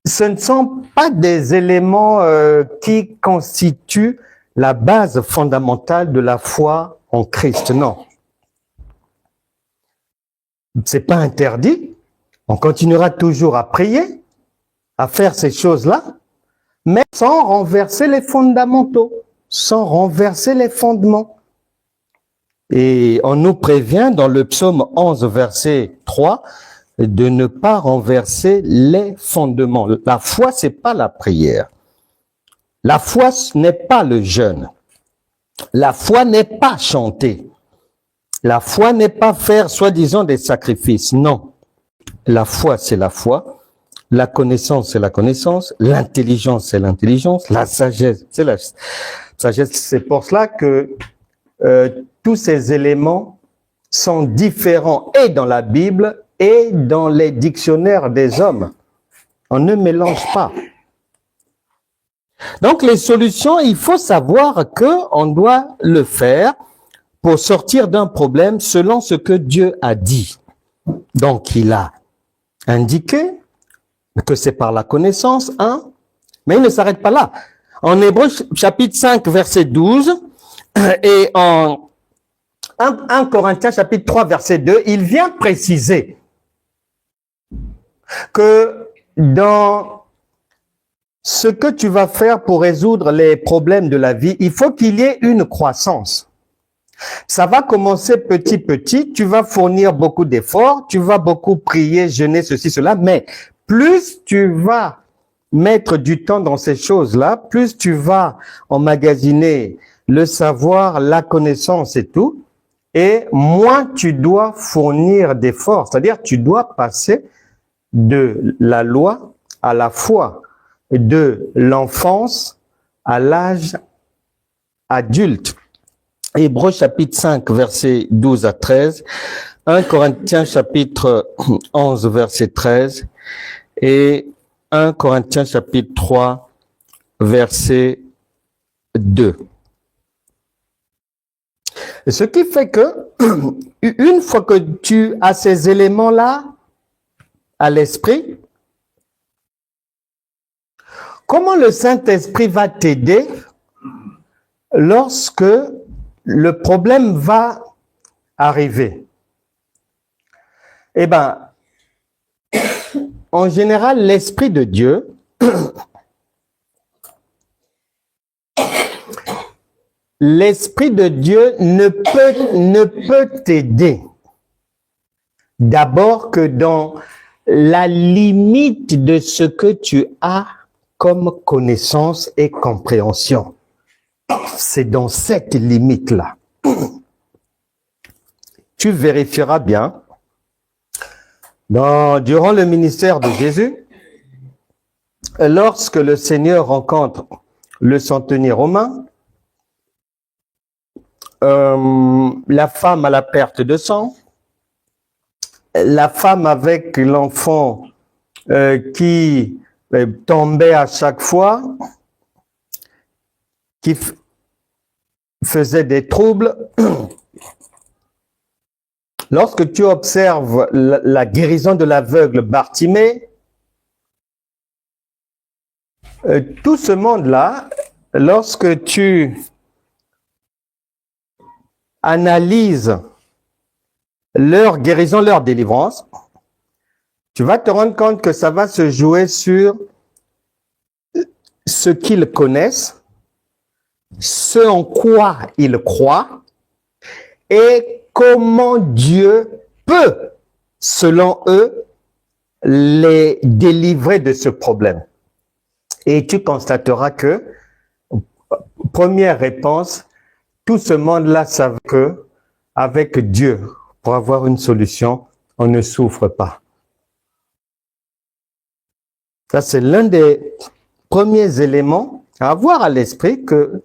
ce ne sont pas des éléments qui constituent la base fondamentale de la foi en Christ. Non. C'est pas interdit. On continuera toujours à prier, à faire ces choses-là, mais sans renverser les fondamentaux, sans renverser les fondements. Et on nous prévient dans le psaume 11, verset 3, de ne pas renverser les fondements. La foi, c'est pas la prière. La foi, ce n'est pas le jeûne. La foi n'est pas chanter. La foi n'est pas faire soi-disant des sacrifices. Non. La foi, c'est la foi. La connaissance, c'est la connaissance. L'intelligence, c'est l'intelligence. La sagesse, c'est la sagesse. C'est pour cela que tous ces éléments sont différents et dans la Bible et dans les dictionnaires des hommes. On ne mélange pas. Donc, les solutions, il faut savoir qu'on doit le faire pour sortir d'un problème selon ce que Dieu a dit. Donc, il a indiqué que c'est par la connaissance, mais il ne s'arrête pas là. En Hébreux, chapitre 5, verset 12, et en 1 Corinthiens, chapitre 3, verset 2, il vient préciser que dans ce que tu vas faire pour résoudre les problèmes de la vie, il faut qu'il y ait une croissance. Ça va commencer petit, petit, tu vas fournir beaucoup d'efforts, tu vas beaucoup prier, jeûner, ceci, cela, mais plus tu vas mettre du temps dans ces choses-là, plus tu vas emmagasiner le savoir, la connaissance et tout, et moins tu dois fournir d'efforts. C'est-à-dire, tu dois passer de la loi à la foi, de l'enfance à l'âge adulte. Hébreux chapitre 5, versets 12 à 13, 1 Corinthiens chapitre 11, verset 13, et 1 Corinthiens chapitre 3, verset 2. Ce qui fait que, une fois que tu as ces éléments-là à l'esprit, comment le Saint-Esprit va t'aider lorsque le problème va arriver? Eh bien, en général, l'Esprit de Dieu l'Esprit de Dieu ne peut t'aider d'abord que dans la limite de ce que tu as comme connaissance et compréhension. C'est dans cette limite-là. Tu vérifieras bien. Durant le ministère de Jésus, lorsque le Seigneur rencontre le centenier romain, la femme à la perte de sang, la femme avec l'enfant qui tombait à chaque fois, qui faisait des troubles. Lorsque tu observes la guérison de l'aveugle Bartimée, tout ce monde-là, lorsque tu analyses leur guérison, leur délivrance, tu vas te rendre compte que ça va se jouer sur ce qu'ils connaissent, ce en quoi ils croient et comment Dieu peut, selon eux, les délivrer de ce problème. Et tu constateras que, première réponse, tout ce monde-là savent que, avec Dieu, pour avoir une solution, on ne souffre pas. Ça, c'est l'un des premiers éléments à avoir à l'esprit, que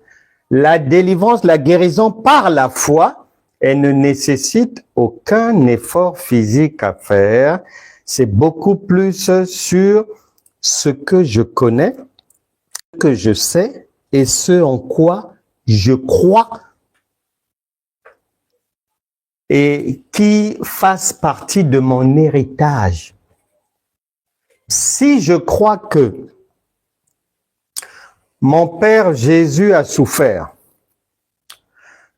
la délivrance, la guérison par la foi, elle ne nécessite aucun effort physique à faire. C'est beaucoup plus sur ce que je connais, ce que je sais et ce en quoi je crois et qui fasse partie de mon héritage. Si je crois que mon Père Jésus a souffert,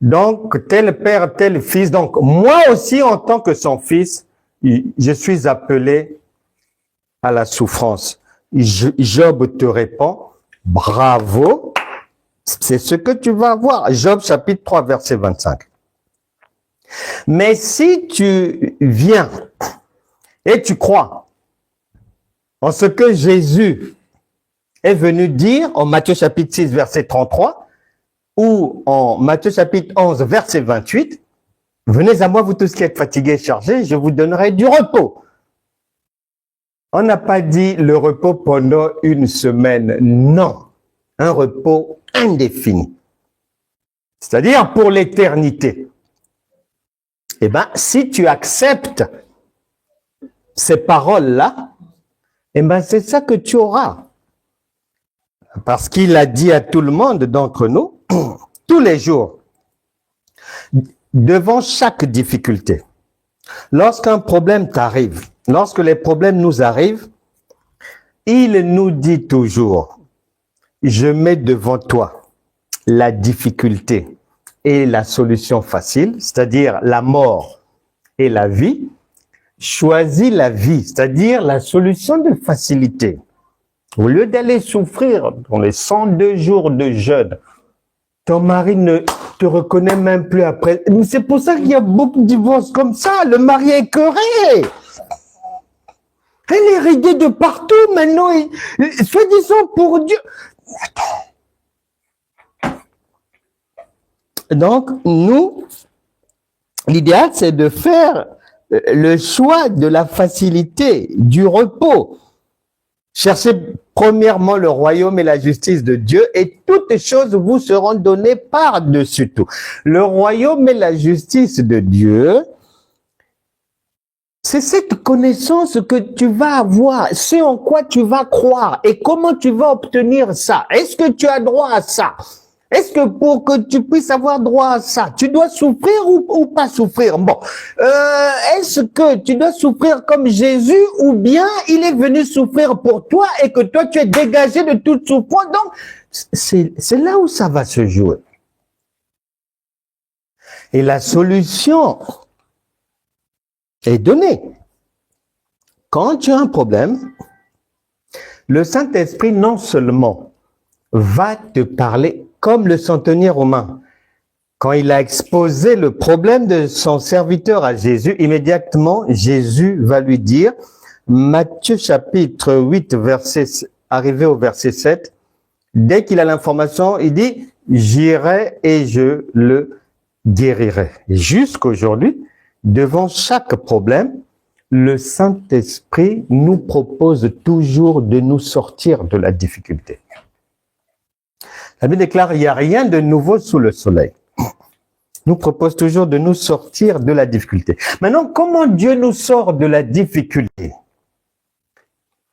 Donc, tel père, tel fils. Donc, moi aussi, en tant que son fils, je suis appelé à la souffrance. Job te répond, bravo, c'est ce que tu vas avoir. Job chapitre 3, verset 25. Mais si tu viens et tu crois en ce que Jésus est venu dire en Matthieu chapitre 6, verset 33, ou en Matthieu chapitre 11, verset 28, venez à moi, vous tous qui êtes fatigués et chargés, je vous donnerai du repos. On n'a pas dit le repos pendant une semaine, non. Un repos indéfini. C'est-à-dire pour l'éternité. Eh bien, si tu acceptes ces paroles-là, eh bien, c'est ça que tu auras. Parce qu'il a dit à tout le monde d'entre nous, tous les jours, devant chaque difficulté, lorsqu'un problème t'arrive, lorsque les problèmes nous arrivent, il nous dit toujours, je mets devant toi la difficulté et la solution facile, c'est-à-dire la mort et la vie. Choisis la vie, c'est-à-dire la solution de facilité. Au lieu d'aller souffrir dans les 102 jours de jeûne, ton mari ne te reconnaît même plus après. C'est pour ça qu'il y a beaucoup de divorces comme ça. Le mari est écœuré. Elle est ridée de partout maintenant. Soi-disant pour Dieu. Donc, nous, l'idéal, c'est de faire le choix de la facilité, du repos. Cherchez premièrement le royaume et la justice de Dieu et toutes choses vous seront données par-dessus tout. Le royaume et la justice de Dieu, c'est cette connaissance que tu vas avoir, c'est en quoi tu vas croire et comment tu vas obtenir ça. Est-ce que tu as droit à ça? Est-ce que pour que tu puisses avoir droit à ça, tu dois souffrir ou pas souffrir? Bon, est-ce que tu dois souffrir comme Jésus ou bien il est venu souffrir pour toi et que toi tu es dégagé de toute souffrance? Donc, c'est là où ça va se jouer. Et la solution est donnée. Quand tu as un problème, le Saint-Esprit non seulement va te parler comme le centenier romain. Quand il a exposé le problème de son serviteur à Jésus, immédiatement, Jésus va lui dire, Matthieu chapitre 8, arrivé au verset 7, dès qu'il a l'information, il dit, j'irai et je le guérirai. Jusqu'aujourd'hui, devant chaque problème, le Saint-Esprit nous propose toujours de nous sortir de la difficulté. La Bible déclare, il n'y a rien de nouveau sous le soleil. Nous propose toujours de nous sortir de la difficulté. Maintenant, comment Dieu nous sort de la difficulté?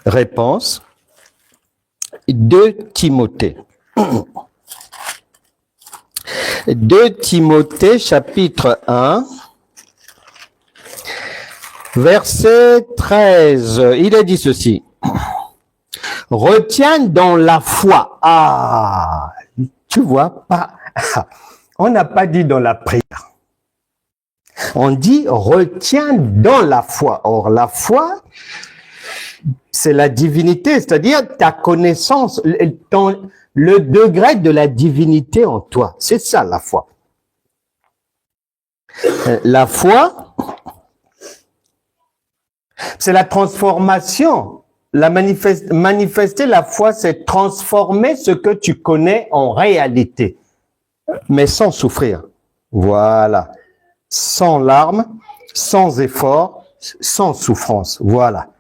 Réponse, 2 Timothée. 2 Timothée, chapitre 1, verset 13. Il est dit ceci. Retiens dans la foi. Ah, tu vois, pas. On n'a pas dit dans la prière. On dit retiens dans la foi. Or, la foi, c'est la divinité, c'est-à-dire ta connaissance, le degré de la divinité en toi. C'est ça, la foi. La foi, c'est la transformation. Manifester la foi, c'est transformer ce que tu connais en réalité, mais sans souffrir. Voilà. Sans larmes, sans effort, sans souffrance. Voilà.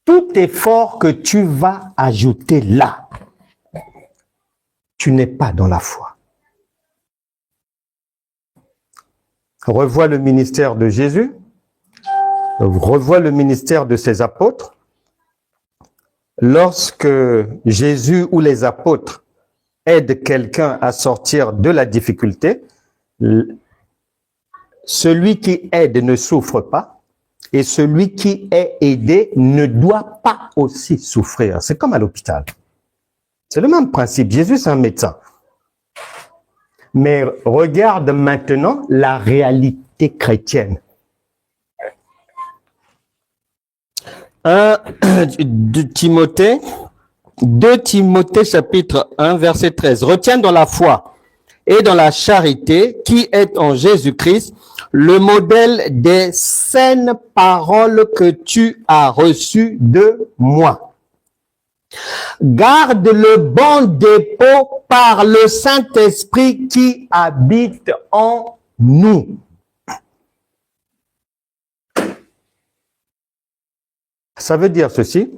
Tout effort que tu vas ajouter là, tu n'es pas dans la foi. Revois le ministère de Jésus, revois le ministère de ses apôtres. Lorsque Jésus ou les apôtres aident quelqu'un à sortir de la difficulté, celui qui aide ne souffre pas et celui qui est aidé ne doit pas aussi souffrir. C'est comme à l'hôpital. C'est le même principe. Jésus, c'est un médecin. Mais regarde maintenant la réalité chrétienne. 2 Timothée chapitre 1 verset 13. Retiens dans la foi et dans la charité qui est en Jésus-Christ le modèle des saines paroles que tu as reçues de moi. Garde le bon dépôt par le Saint-Esprit qui habite en nous. Ça veut dire ceci.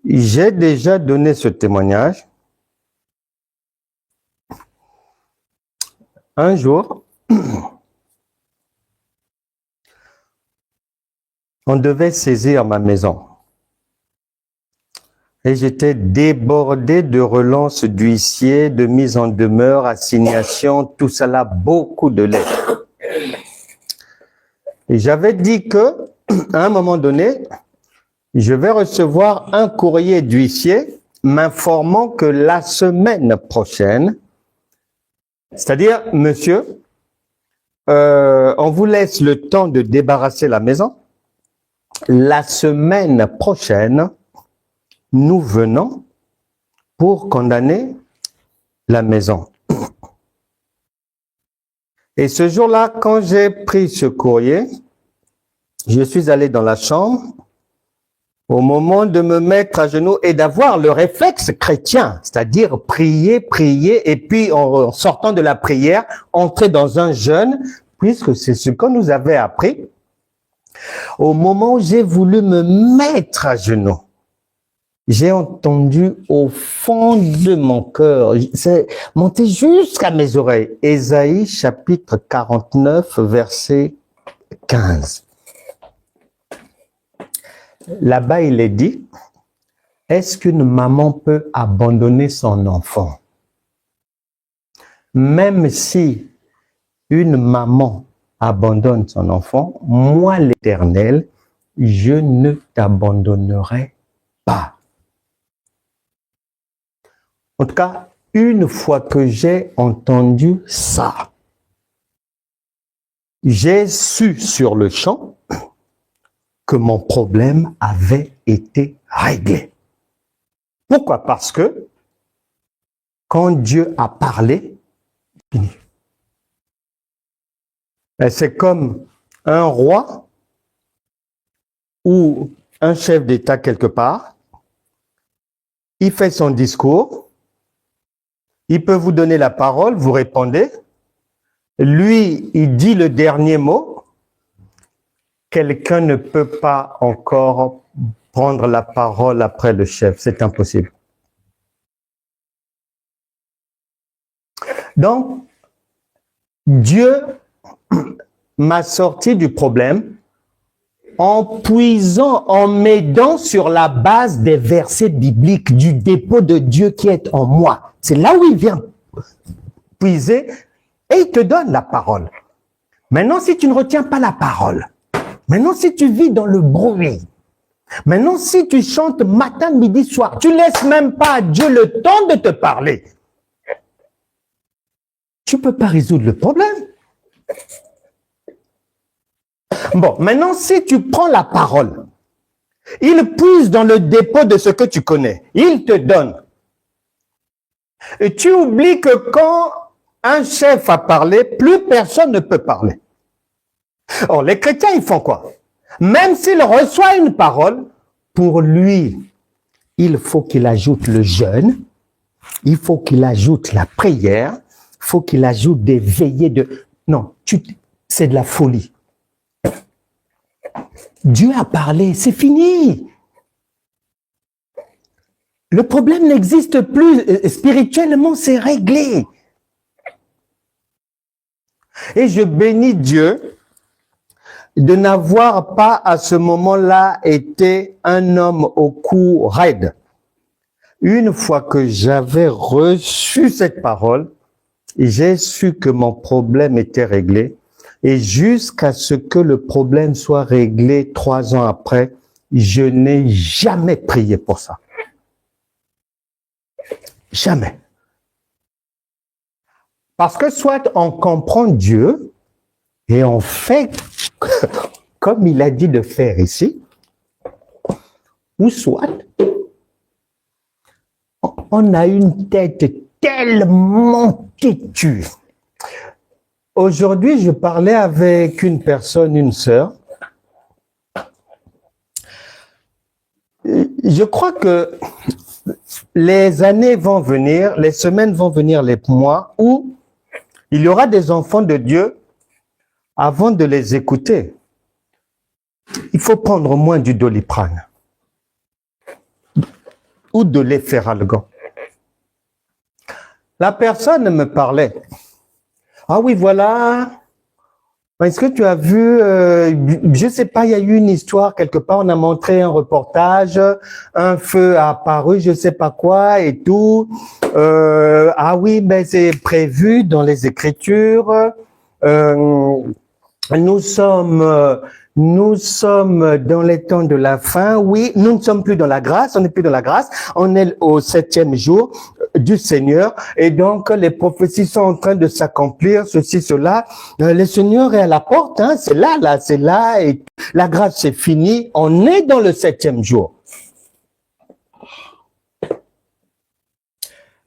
J'ai déjà donné ce témoignage. Un jour, on devait saisir ma maison. Et j'étais débordé de relances d'huissiers, de mise en demeure, assignation, tout cela, beaucoup de lettres. Et j'avais dit que, à un moment donné, je vais recevoir un courrier d'huissier m'informant que la semaine prochaine, c'est-à-dire, monsieur, on vous laisse le temps de débarrasser la maison. La semaine prochaine, nous venons pour condamner la maison. Et ce jour-là, quand j'ai pris ce courrier, je suis allé dans la chambre au moment de me mettre à genoux et d'avoir le réflexe chrétien, c'est-à-dire prier, prier, et puis en sortant de la prière, entrer dans un jeûne, puisque c'est ce qu'on nous avait appris. Au moment où j'ai voulu me mettre à genoux, j'ai entendu au fond de mon cœur, c'est monté jusqu'à mes oreilles, Ésaïe chapitre 49, verset 15. Là-bas, il est dit, est-ce qu'une maman peut abandonner son enfant? Même si une maman abandonne son enfant, moi l'Éternel, je ne t'abandonnerai pas. En tout cas, une fois que j'ai entendu ça, j'ai su sur le champ que mon problème avait été réglé. Pourquoi? Parce que quand Dieu a parlé, fini. C'est comme un roi ou un chef d'État quelque part, il fait son discours, il peut vous donner la parole, vous répondez. Lui, il dit le dernier mot. Quelqu'un ne peut pas encore prendre la parole après le chef. C'est impossible. Donc, Dieu m'a sorti du problème en puisant, en m'aidant sur la base des versets bibliques du dépôt de Dieu qui est en moi. C'est là où il vient puiser et il te donne la parole. Maintenant, si tu ne retiens pas la parole, maintenant, si tu vis dans le bruit, maintenant, si tu chantes matin, midi, soir, tu laisses même pas à Dieu le temps de te parler, tu ne peux pas résoudre le problème. Bon, maintenant, si tu prends la parole, il puise dans le dépôt de ce que tu connais, il te donne. Et tu oublies que quand un chef a parlé, plus personne ne peut parler. Or, les chrétiens, ils font quoi? Même s'il reçoit une parole, pour lui, il faut qu'il ajoute le jeûne, il faut qu'il ajoute la prière, il faut qu'il ajoute des veillées de... Non, c'est de la folie. Dieu a parlé, c'est fini. Le problème n'existe plus. Spirituellement, c'est réglé. Et je bénis Dieu de n'avoir pas à ce moment-là été un homme au cou raide. Une fois que j'avais reçu cette parole, j'ai su que mon problème était réglé. Et jusqu'à ce que le problème soit réglé 3 ans après, je n'ai jamais prié pour ça. Jamais. Parce que soit on comprend Dieu et on fait comme il a dit de faire ici, ou soit on a une tête tellement têtue. Aujourd'hui, je parlais avec une personne, une sœur. Je crois que les années vont venir, les semaines vont venir, les mois, où il y aura des enfants de Dieu. Avant de les écouter, il faut prendre moins du Doliprane ou de l'efferalgan. La personne me parlait. Ah oui, voilà. Est-ce que tu as vu, je ne sais pas, il y a eu une histoire quelque part, on a montré un reportage, un feu a apparu, je ne sais pas quoi et tout. Ah oui, ben c'est prévu dans les Écritures. Nous sommes dans les temps de la fin. Oui, nous ne sommes plus dans la grâce, on n'est plus dans la grâce. On est au 7e jour du Seigneur. Et donc, les prophéties sont en train de s'accomplir, ceci, cela. Le Seigneur est à la porte, hein, c'est là, et la grâce c'est fini. On est dans le 7e jour.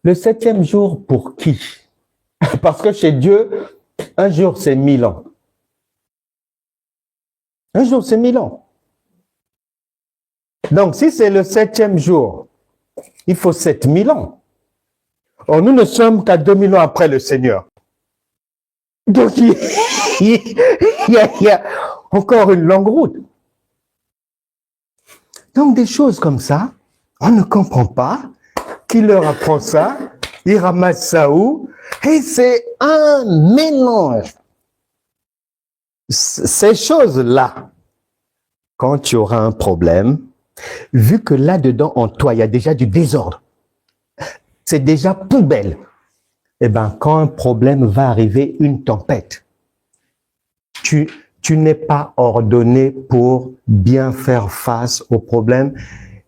Le 7e jour pour qui? Parce que chez Dieu, un jour c'est 1000 ans. Un jour, c'est 1000 ans. Donc, si c'est le 7e jour, il faut 7000 ans. Or, nous ne sommes qu'à 2000 ans après le Seigneur. Donc, il y a encore une longue route. Donc, des choses comme ça, on ne comprend pas. Qui leur apprend ça? Ils ramassent ça où? Et c'est un mélange. Ces choses-là, quand tu auras un problème, vu que là-dedans, en toi, il y a déjà du désordre, c'est déjà poubelle, eh bien, quand un problème va arriver, une tempête, tu n'es pas ordonné pour bien faire face au problème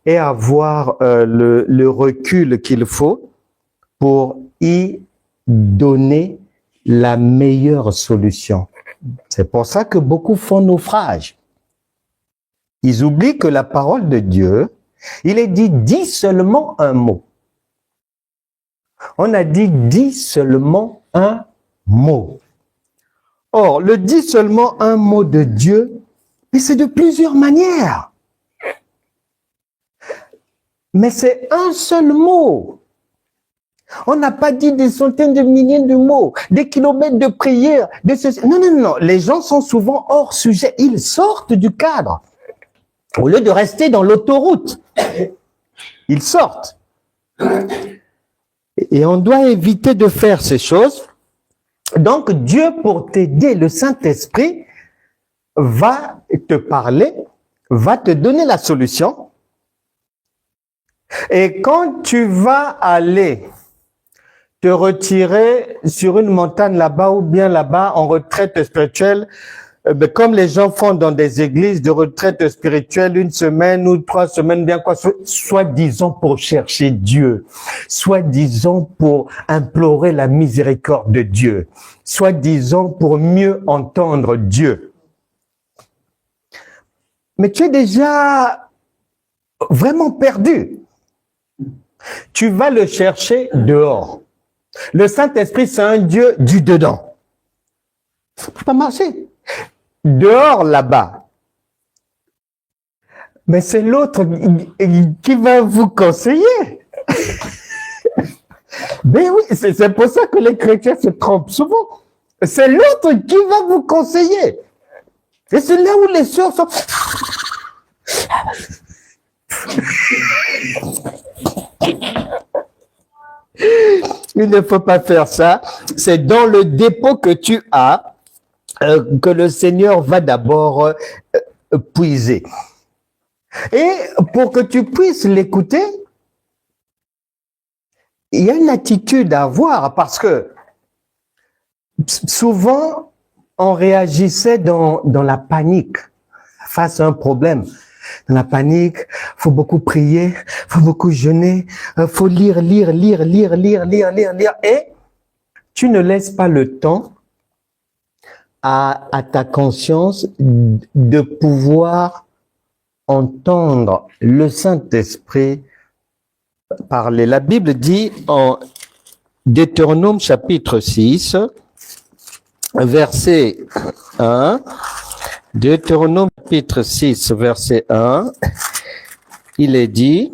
et avoir le recul qu'il faut pour y donner la meilleure solution. C'est pour ça que beaucoup font naufrage. Ils oublient que la parole de Dieu, il est dit, dis seulement un mot. On a dit, dis seulement un mot. Or, le dit seulement un mot de Dieu, mais c'est de plusieurs manières. Mais c'est un seul mot. On n'a pas dit des centaines de milliers de mots, des kilomètres de prières. Non. Les gens sont souvent hors sujet. Ils sortent du cadre. Au lieu de rester dans l'autoroute, ils sortent. Et on doit éviter de faire ces choses. Donc, Dieu, pour t'aider, le Saint-Esprit va te parler, va te donner la solution. Et quand tu vas aller te retirer sur une montagne là-bas ou bien là-bas en retraite spirituelle, comme les gens font dans des églises de retraite spirituelle, 1 semaine ou 3 semaines, bien quoi, soi-disant pour chercher Dieu, soi-disant pour implorer la miséricorde de Dieu, soi-disant pour mieux entendre Dieu. Mais tu es déjà vraiment perdu. Tu vas le chercher dehors. Le Saint-Esprit, c'est un Dieu du dedans. Ça ne peut pas marcher. Dehors, là-bas. Mais c'est l'autre qui va vous conseiller. Mais oui, c'est pour ça que les chrétiens se trompent souvent. C'est l'autre qui va vous conseiller. Et c'est là où les sœurs sont... Il ne faut pas faire ça. C'est dans le dépôt que tu as que le Seigneur va d'abord puiser. Et pour que tu puisses l'écouter, il y a une attitude à avoir parce que souvent, on réagissait dans la panique face à un problème. Dans la panique, faut beaucoup prier, faut beaucoup jeûner, faut lire. Et Tu ne laisses pas le temps à ta conscience de pouvoir entendre le Saint-Esprit parler. La Bible dit en Deutéronome chapitre 6, verset 1, Deutéronome chapitre 6, verset 1, il est dit,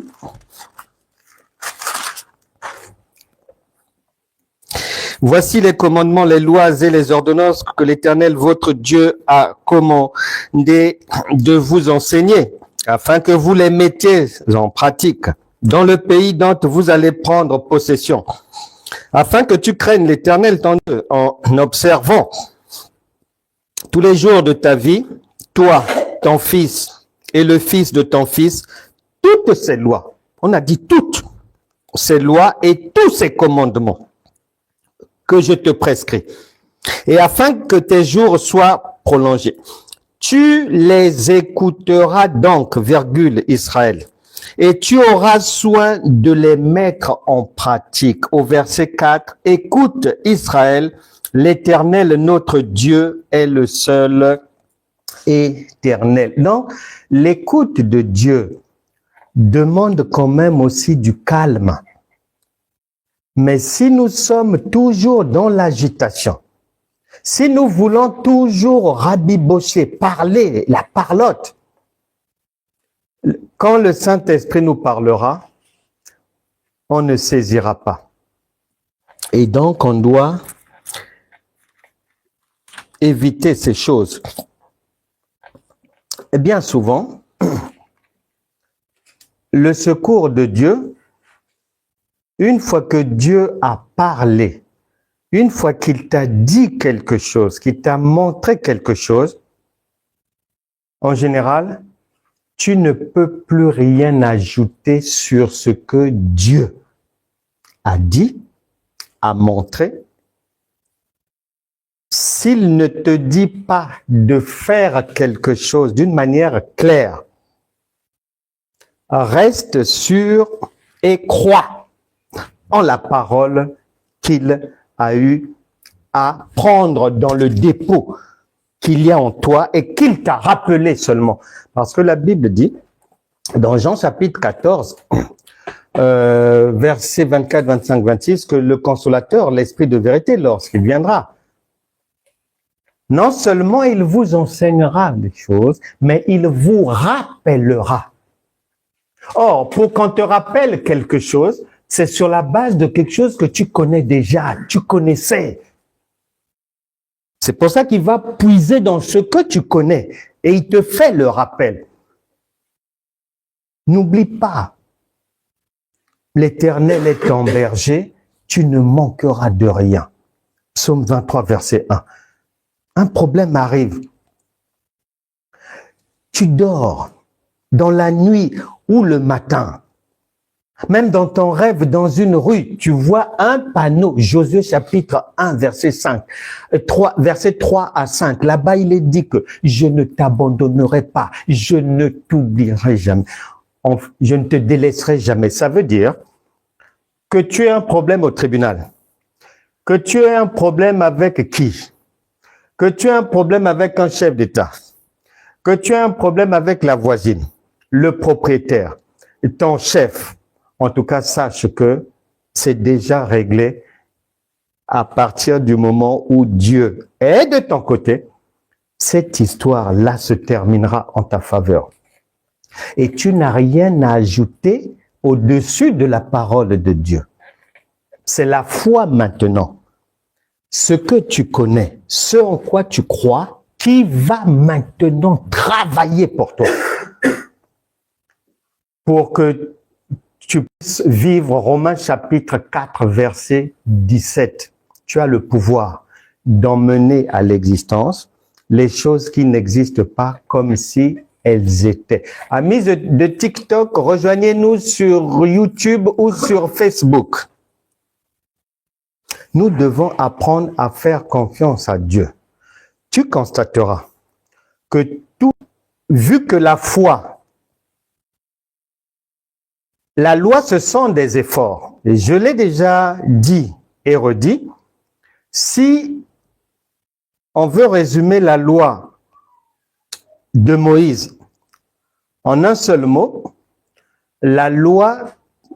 voici les commandements, les lois et les ordonnances que l'Éternel, votre Dieu, a commandé de vous enseigner, afin que vous les mettiez en pratique dans le pays dont vous allez prendre possession, afin que tu craignes l'Éternel ton Dieu en observant tous les jours de ta vie, toi, ton fils et le fils de ton fils, toutes ces lois, on a dit toutes ces lois et tous ces commandements que je te prescris, et afin que tes jours soient prolongés. Tu les écouteras donc, virgule, Israël, et tu auras soin de les mettre en pratique. Au verset 4, écoute Israël, l'Éternel, notre Dieu, est le seul éternel. Donc, l'écoute de Dieu demande quand même aussi du calme. Mais si nous sommes toujours dans l'agitation, si nous voulons toujours rabibocher, parler, la parlotte, quand le Saint-Esprit nous parlera, on ne saisira pas. Et donc, on doit éviter ces choses. Et bien souvent, le secours de Dieu, une fois que Dieu a parlé, une fois qu'il t'a dit quelque chose, qu'il t'a montré quelque chose, en général, tu ne peux plus rien ajouter sur ce que Dieu a dit, a montré. S'il ne te dit pas de faire quelque chose d'une manière claire, reste sûr et crois en la parole qu'il a eu à prendre dans le dépôt qu'il y a en toi et qu'il t'a rappelé seulement. Parce que la Bible dit, dans Jean chapitre 14, versets 24, 25, 26, que le consolateur, l'esprit de vérité, lorsqu'il viendra, non seulement il vous enseignera des choses, mais il vous rappellera. Or, pour qu'on te rappelle quelque chose, c'est sur la base de quelque chose que tu connais déjà, tu connaissais. C'est pour ça qu'il va puiser dans ce que tu connais et il te fait le rappel. N'oublie pas, l'Éternel est ton berger, tu ne manqueras de rien. Psaume 23, verset 1. Un problème arrive. Tu dors dans la nuit ou le matin. Même dans ton rêve, dans une rue, tu vois un panneau, Josué chapitre 1, verset 5, verset 3 à 5. Là-bas, il est dit que je ne t'abandonnerai pas, je ne t'oublierai jamais, je ne te délaisserai jamais. Ça veut dire que tu as un problème au tribunal, que tu as un problème avec qui, que tu as un problème avec un chef d'État, que tu as un problème avec la voisine, le propriétaire, ton chef. En tout cas, sache que c'est déjà réglé à partir du moment où Dieu est de ton côté. Cette histoire-là se terminera en ta faveur. Et tu n'as rien à ajouter au-dessus de la parole de Dieu. C'est la foi maintenant. Ce que tu connais, ce en quoi tu crois, qui va maintenant travailler pour toi. Pour que tu puisses vivre Romains chapitre 4, verset 17. Tu as le pouvoir d'emmener à l'existence les choses qui n'existent pas comme si elles étaient. Amis de TikTok, rejoignez-nous sur YouTube ou sur Facebook. Nous devons apprendre à faire confiance à Dieu. Tu constateras que tout, vu que la foi, la loi, ce sont des efforts. Et je l'ai déjà dit et redit, Si on veut résumer la loi de Moïse en un seul mot, la loi,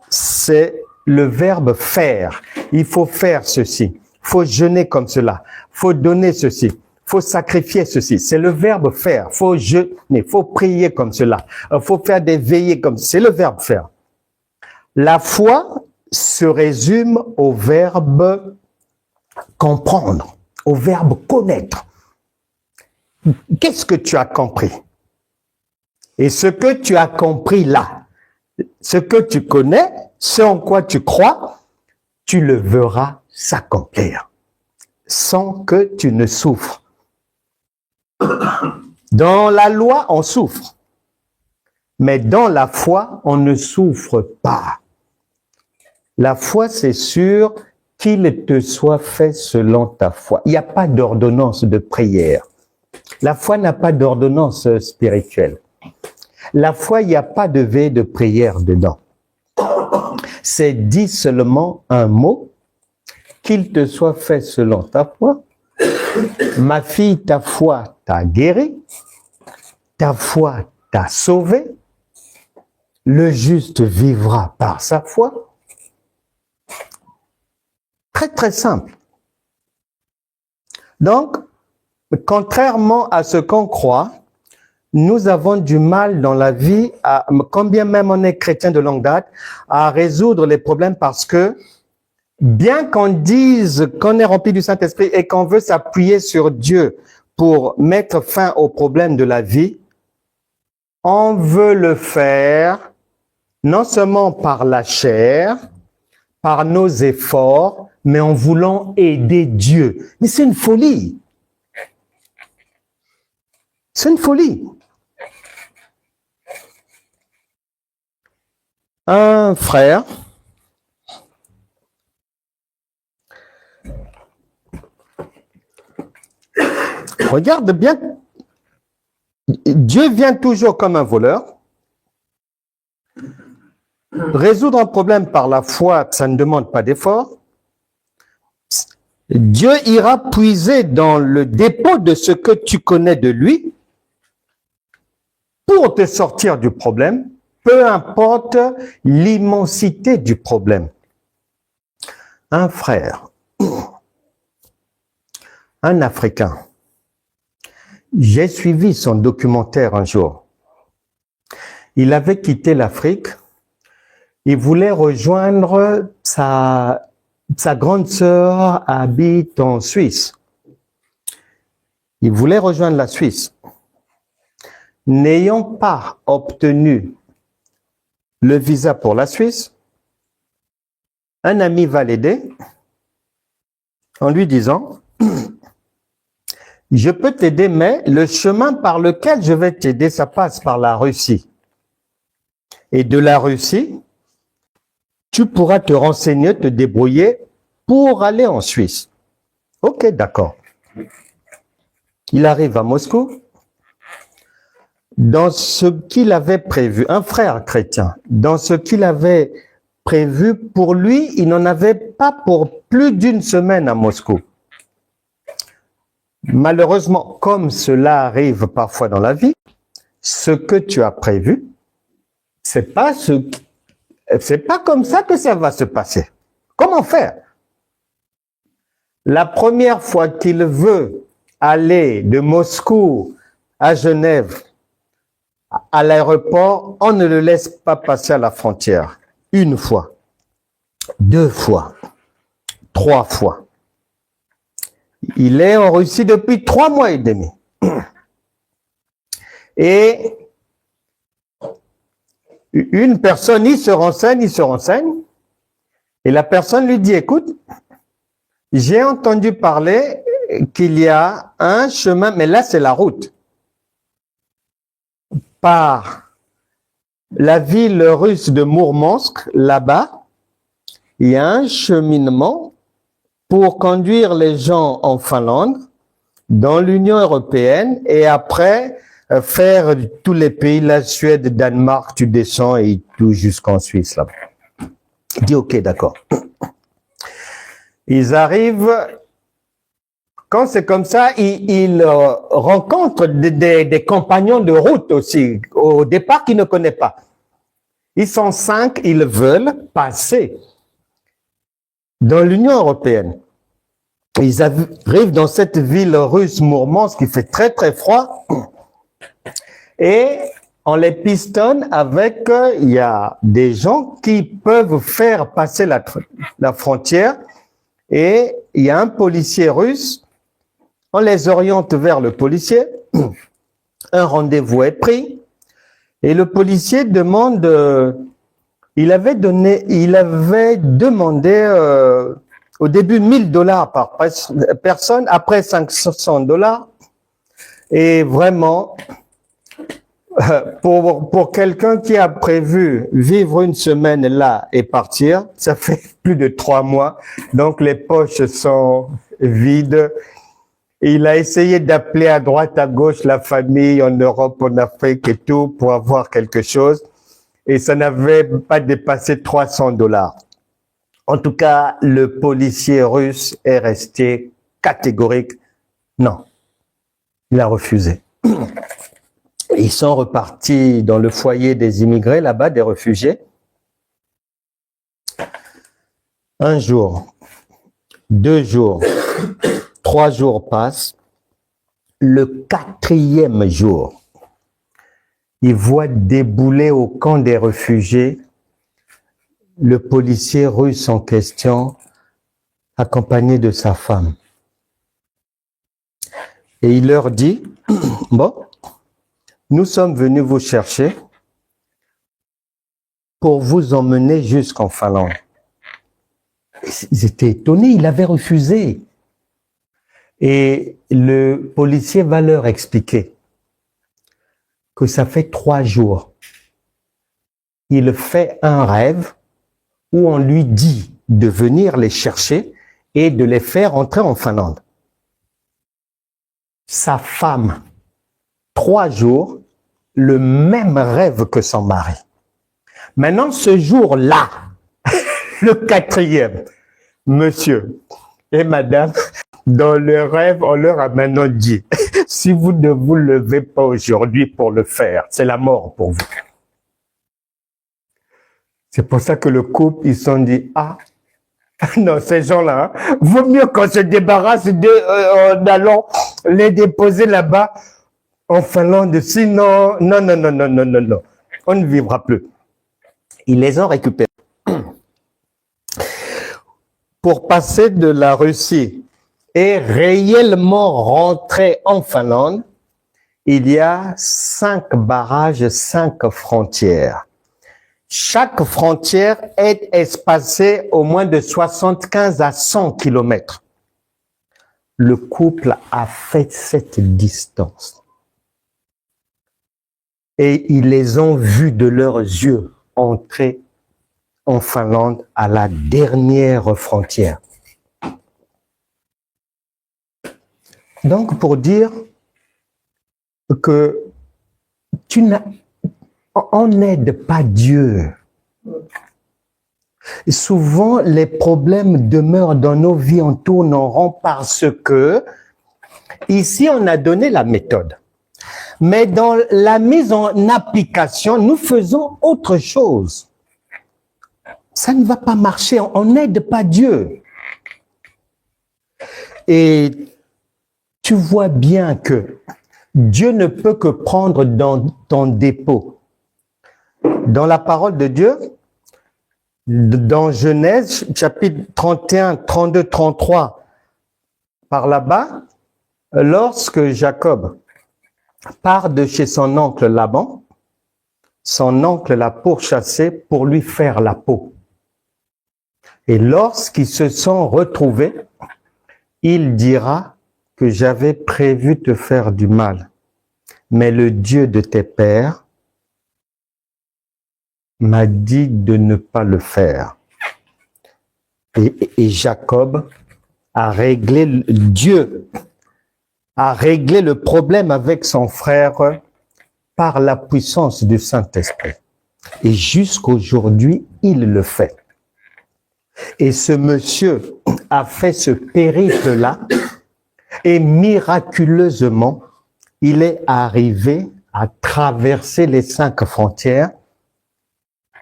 c'est le verbe faire. Il faut faire ceci. Il faut jeûner comme cela. Il faut donner ceci. Il faut sacrifier ceci. C'est le verbe faire. Il faut jeûner. Il faut prier comme cela. Il faut faire des veillées comme ça. C'est le verbe faire. La foi se résume au verbe comprendre, au verbe connaître. Qu'est-ce que tu as compris? Et ce que tu as compris là, ce que tu connais, ce en quoi tu crois, tu le verras s'accomplir sans que tu ne souffres. Dans la loi, on souffre. Mais dans la foi, on ne souffre pas. La foi, c'est sûr qu'il te soit fait selon ta foi. Il n'y a pas d'ordonnance de prière. La foi n'a pas d'ordonnance spirituelle. La foi, il n'y a pas de veille de prière dedans. C'est dit seulement un mot, qu'il te soit fait selon ta foi. Ma fille, ta foi t'a guéri, ta foi t'a sauvé, le juste vivra par sa foi. Très, très simple. Donc, contrairement à ce qu'on croit, nous avons du mal dans la vie, quand bien même on est chrétien de longue date, à résoudre les problèmes parce que, bien qu'on dise qu'on est rempli du Saint-Esprit et qu'on veut s'appuyer sur Dieu pour mettre fin aux problèmes de la vie, on veut le faire non seulement par la chair, par nos efforts, mais en voulant aider Dieu. Mais c'est une folie. C'est une folie. Un frère regarde bien, Dieu vient toujours comme un voleur. Résoudre un problème par la foi, ça ne demande pas d'effort. Dieu ira puiser dans le dépôt de ce que tu connais de lui pour te sortir du problème, peu importe l'immensité du problème. Un frère, un Africain, j'ai suivi son documentaire un jour. Il avait quitté l'Afrique, il voulait rejoindre sa grande sœur habite en Suisse. Il voulait rejoindre la Suisse. N'ayant pas obtenu le visa pour la Suisse, un ami va l'aider en lui disant « Je peux t'aider, mais le chemin par lequel je vais t'aider, ça passe par la Russie. Et de la Russie, tu pourras te renseigner, te débrouiller pour aller en Suisse. » Ok, d'accord. Il arrive à Moscou. Dans ce qu'il avait prévu, un frère chrétien, dans ce qu'il avait prévu, pour lui, il n'en avait pas pour plus d'une semaine à Moscou. Malheureusement, comme cela arrive parfois dans la vie, ce que tu as prévu, c'est pas comme ça que ça va se passer. Comment faire? La première fois qu'il veut aller de Moscou à Genève, à l'aéroport, on ne le laisse pas passer à la frontière. Une fois, deux fois, trois fois. Il est en Russie depuis 3 mois et demi. Et une personne, il se renseigne, et la personne lui dit, écoute, j'ai entendu parler qu'il y a un chemin, mais là c'est la route, par la ville russe de Mourmansk, là-bas, il y a un cheminement pour conduire les gens en Finlande, dans l'Union européenne, et après faire tous les pays, la Suède, Danemark, tu descends et tout jusqu'en Suisse là-bas. Il dit ok, d'accord. Ils arrivent quand c'est comme ça, il rencontre des compagnons de route aussi, au départ qu'il ne connaît pas. Ils sont 5, ils veulent passer dans l'Union européenne. Ils arrivent dans cette ville russe Mourmansk qui fait très très froid et on les pistonne avec, il y a des gens qui peuvent faire passer la frontière et il y a un policier russe, on les oriente vers le policier, un rendez-vous est pris et le policier demande, il avait demandé au début $1000 par personne, après $500 et vraiment pour quelqu'un qui a prévu vivre une semaine là et partir, ça fait plus de 3 mois, donc les poches sont vides. Il a essayé d'appeler à droite, à gauche la famille en Europe, en Afrique et tout pour avoir quelque chose et ça n'avait pas dépassé $300. En tout cas, le policier russe est resté catégorique. Non, il a refusé. Ils sont repartis dans le foyer des immigrés, là-bas, des réfugiés. Un jour, 2 jours, 3 jours passent. Le 4e jour, ils voient débouler au camp des réfugiés le policier russe en question, accompagné de sa femme. Et il leur dit, bon, nous sommes venus vous chercher pour vous emmener jusqu'en Finlande. Ils étaient étonnés, il avait refusé. Et le policier va leur expliquer que ça fait 3 jours. Il fait un rêve où on lui dit de venir les chercher et de les faire entrer en Finlande. Sa femme, 3 jours, le même rêve que son mari. Maintenant, ce jour-là, le 4e, monsieur et madame, dans le rêve, on leur a maintenant dit, si vous ne vous levez pas aujourd'hui pour le faire, c'est la mort pour vous. C'est pour ça que le couple, ils se sont dit, ah, non, ces gens-là, vaut mieux qu'on se débarrasse en allant les déposer là-bas en Finlande. Sinon, non, on ne vivra plus. Ils les ont récupérés. Pour passer de la Russie et réellement rentrer en Finlande, il y a 5 barrages, 5 frontières. Chaque frontière est espacée au moins de 75 à 100 kilomètres. Le couple a fait cette distance. Et ils les ont vus de leurs yeux entrer en Finlande à la dernière frontière. Donc, pour dire que on n'aide pas Dieu. Et souvent, les problèmes demeurent dans nos vies, on tourne en rond parce que ici, on a donné la méthode. Mais dans la mise en application, nous faisons autre chose. Ça ne va pas marcher, on n'aide pas Dieu. Et tu vois bien que Dieu ne peut que prendre dans ton dépôt. Dans la parole de Dieu, dans Genèse, chapitre 31, 32, 33, par là-bas, lorsque Jacob part de chez son oncle Laban, son oncle l'a pourchassé pour lui faire la peau. Et lorsqu'ils se sont retrouvés, il dira que j'avais prévu te faire du mal, mais le Dieu de tes pères m'a dit de ne pas le faire. Et Jacob a réglé, Dieu a réglé le problème avec son frère par la puissance du Saint-Esprit. Et jusqu'aujourd'hui, il le fait. Et ce monsieur a fait ce périple-là Et miraculeusement, il est arrivé à traverser les 5 frontières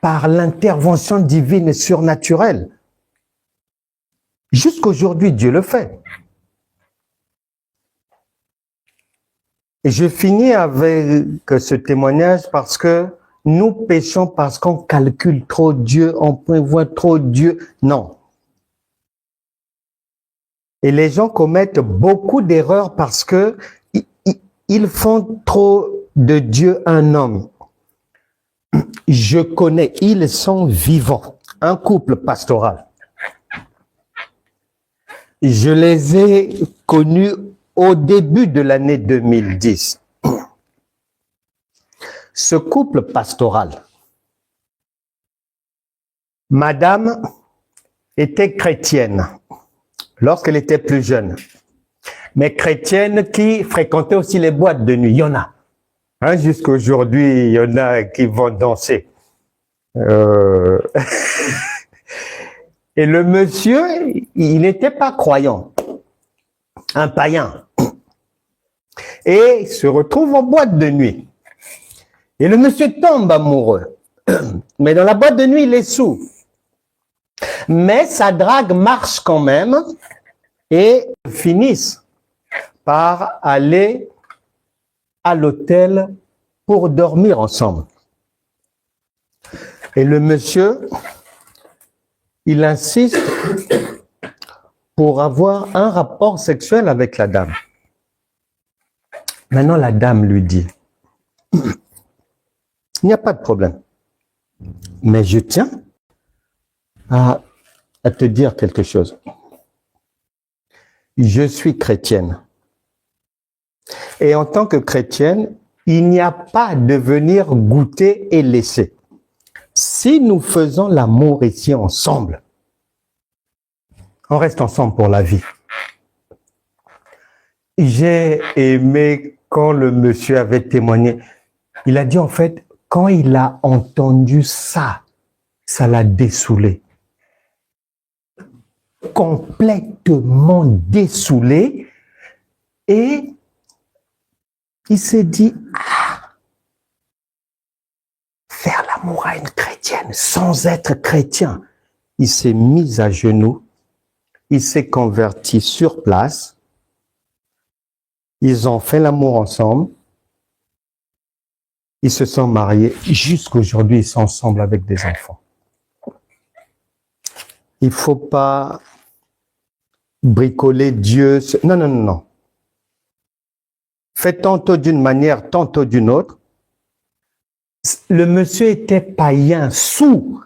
par l'intervention divine et surnaturelle. Jusqu'aujourd'hui, Dieu le fait. Et je finis avec ce témoignage parce que nous péchons parce qu'on calcule trop Dieu, on prévoit trop Dieu. Non. Et les gens commettent beaucoup d'erreurs parce que ils font trop de Dieu un homme. Je connais, ils sont vivants, un couple pastoral. Je les ai connus au début de l'année 2010. Ce couple pastoral, madame était chrétienne lorsqu'elle était plus jeune, mais chrétienne qui fréquentait aussi les boîtes de nuit. Il y en a. Hein, jusqu'à aujourd'hui, il y en a qui vont danser. Et le monsieur, il n'était pas croyant, un païen. Et il se retrouve en boîte de nuit. Et le monsieur tombe amoureux. Mais dans la boîte de nuit, il est sous. Mais sa drague marche quand même et finissent par aller à l'hôtel pour dormir ensemble. Et le monsieur, il insiste pour avoir un rapport sexuel avec la dame. Maintenant, la dame lui dit, il n'y a pas de problème, mais je tiens à te dire quelque chose. Je suis chrétienne. Et en tant que chrétienne, il n'y a pas de venir goûter et laisser. Si nous faisons l'amour ici ensemble, on reste ensemble pour la vie. J'ai aimé quand le monsieur avait témoigné. Il a dit en fait, quand il a entendu ça, ça l'a dessoulé. Complètement dessoulé. Et il s'est dit, faire l'amour à une chrétienne sans être chrétien. Il s'est mis à genoux, il s'est converti sur place, ils ont fait l'amour ensemble, ils se sont mariés, jusqu'aujourd'hui ils sont ensemble avec des enfants. Il ne faut pas bricoler Dieu. Non, non, non, non. Fait tantôt d'une manière, tantôt d'une autre. Le monsieur était païen, sourd,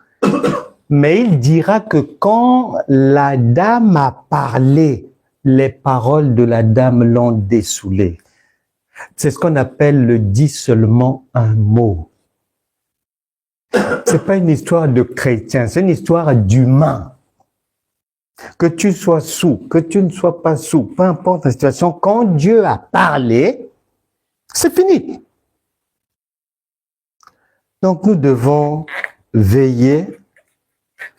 mais il dira que quand la dame a parlé, les paroles de la dame l'ont dessoulé. C'est ce qu'on appelle le dit seulement un mot. C'est pas une histoire de chrétien, c'est une histoire d'humain. Que tu sois sous, que tu ne sois pas sous, peu importe la situation, quand Dieu a parlé, c'est fini. Donc nous devons veiller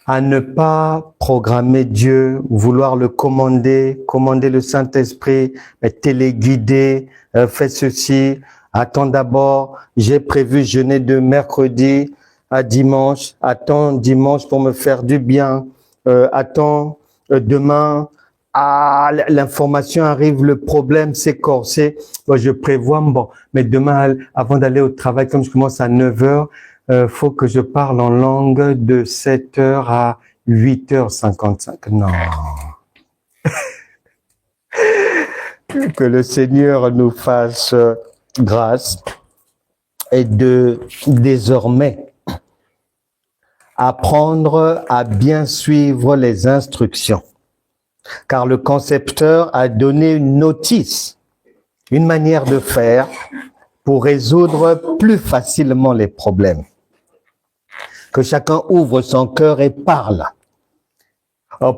à ne pas programmer Dieu, vouloir le commander le Saint-Esprit, téléguider, fais ceci, attends d'abord, j'ai prévu jeûner de mercredi à dimanche, attends dimanche pour me faire du bien, attends demain, l'information arrive, le problème c'est corsé, bon, je prévois, bon, mais demain, avant d'aller au travail, comme je commence à 9h, faut que je parle en langue de 7h à 8h55. Non. Que le Seigneur nous fasse grâce et de désormais apprendre à bien suivre les instructions. Car le concepteur a donné une notice, une manière de faire pour résoudre plus facilement les problèmes. Que chacun ouvre son cœur et parle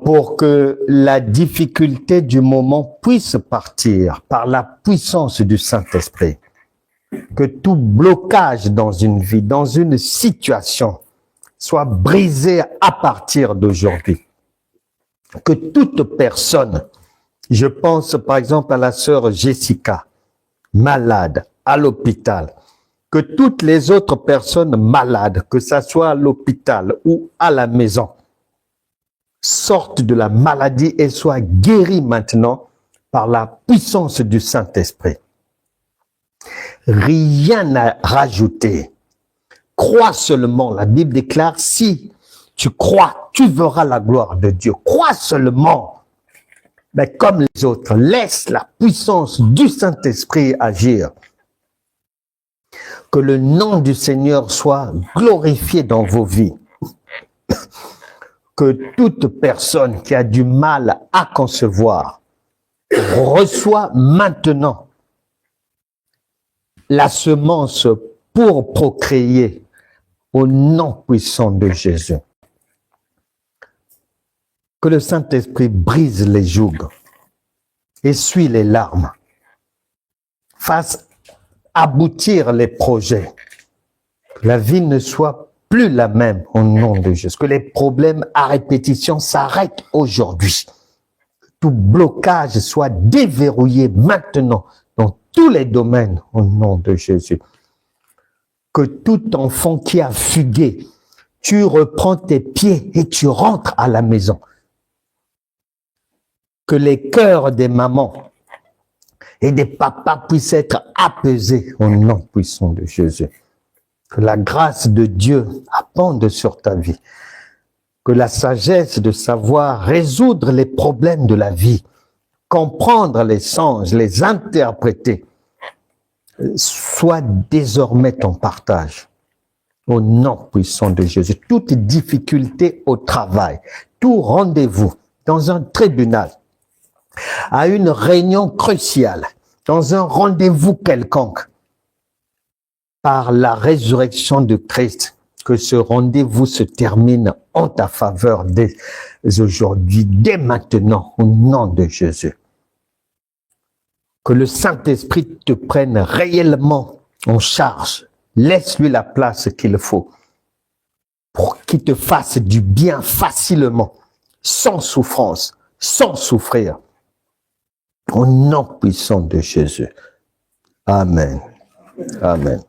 pour que la difficulté du moment puisse partir par la puissance du Saint-Esprit. Que tout blocage dans une vie, dans une situation, soit brisé à partir d'aujourd'hui. Que toute personne Je pense par exemple à la sœur Jessica, malade, à l'hôpital. Que toutes les autres personnes malades, que ce soit à l'hôpital ou à la maison, sortent de la maladie et soient guéries maintenant par la puissance du Saint-Esprit. Rien à rajouter. Crois seulement. La Bible déclare, si tu crois, tu verras la gloire de Dieu. Crois seulement. Mais comme les autres, laisse la puissance du Saint-Esprit agir. Que le nom du Seigneur soit glorifié dans vos vies. Que toute personne qui a du mal à concevoir reçoit maintenant la semence pour procréer au nom puissant de Jésus. Que le Saint-Esprit brise les jougs, essuie les larmes, fasse aboutir les projets. Que la vie ne soit plus la même au nom de Jésus. Que les problèmes à répétition s'arrêtent aujourd'hui. Tout blocage soit déverrouillé maintenant dans tous les domaines au nom de Jésus. Que tout enfant qui a fugué, tu reprends tes pieds et tu rentres à la maison. Que les cœurs des mamans et des papas puissent être apaisés au nom puissant de Jésus. Que la grâce de Dieu abonde sur ta vie. Que la sagesse de savoir résoudre les problèmes de la vie, comprendre les songes, les interpréter, soit désormais ton partage. Au nom puissant de Jésus. Toute difficulté au travail, tout rendez-vous dans un tribunal, à une réunion cruciale, dans un rendez-vous quelconque, par la résurrection de Christ, que ce rendez-vous se termine en ta faveur dès aujourd'hui, dès maintenant, au nom de Jésus. Que le Saint-Esprit te prenne réellement en charge. Laisse-lui la place qu'il faut pour qu'il te fasse du bien facilement, sans souffrance, sans souffrir. Au nom puissant de Jésus. Amen. Amen.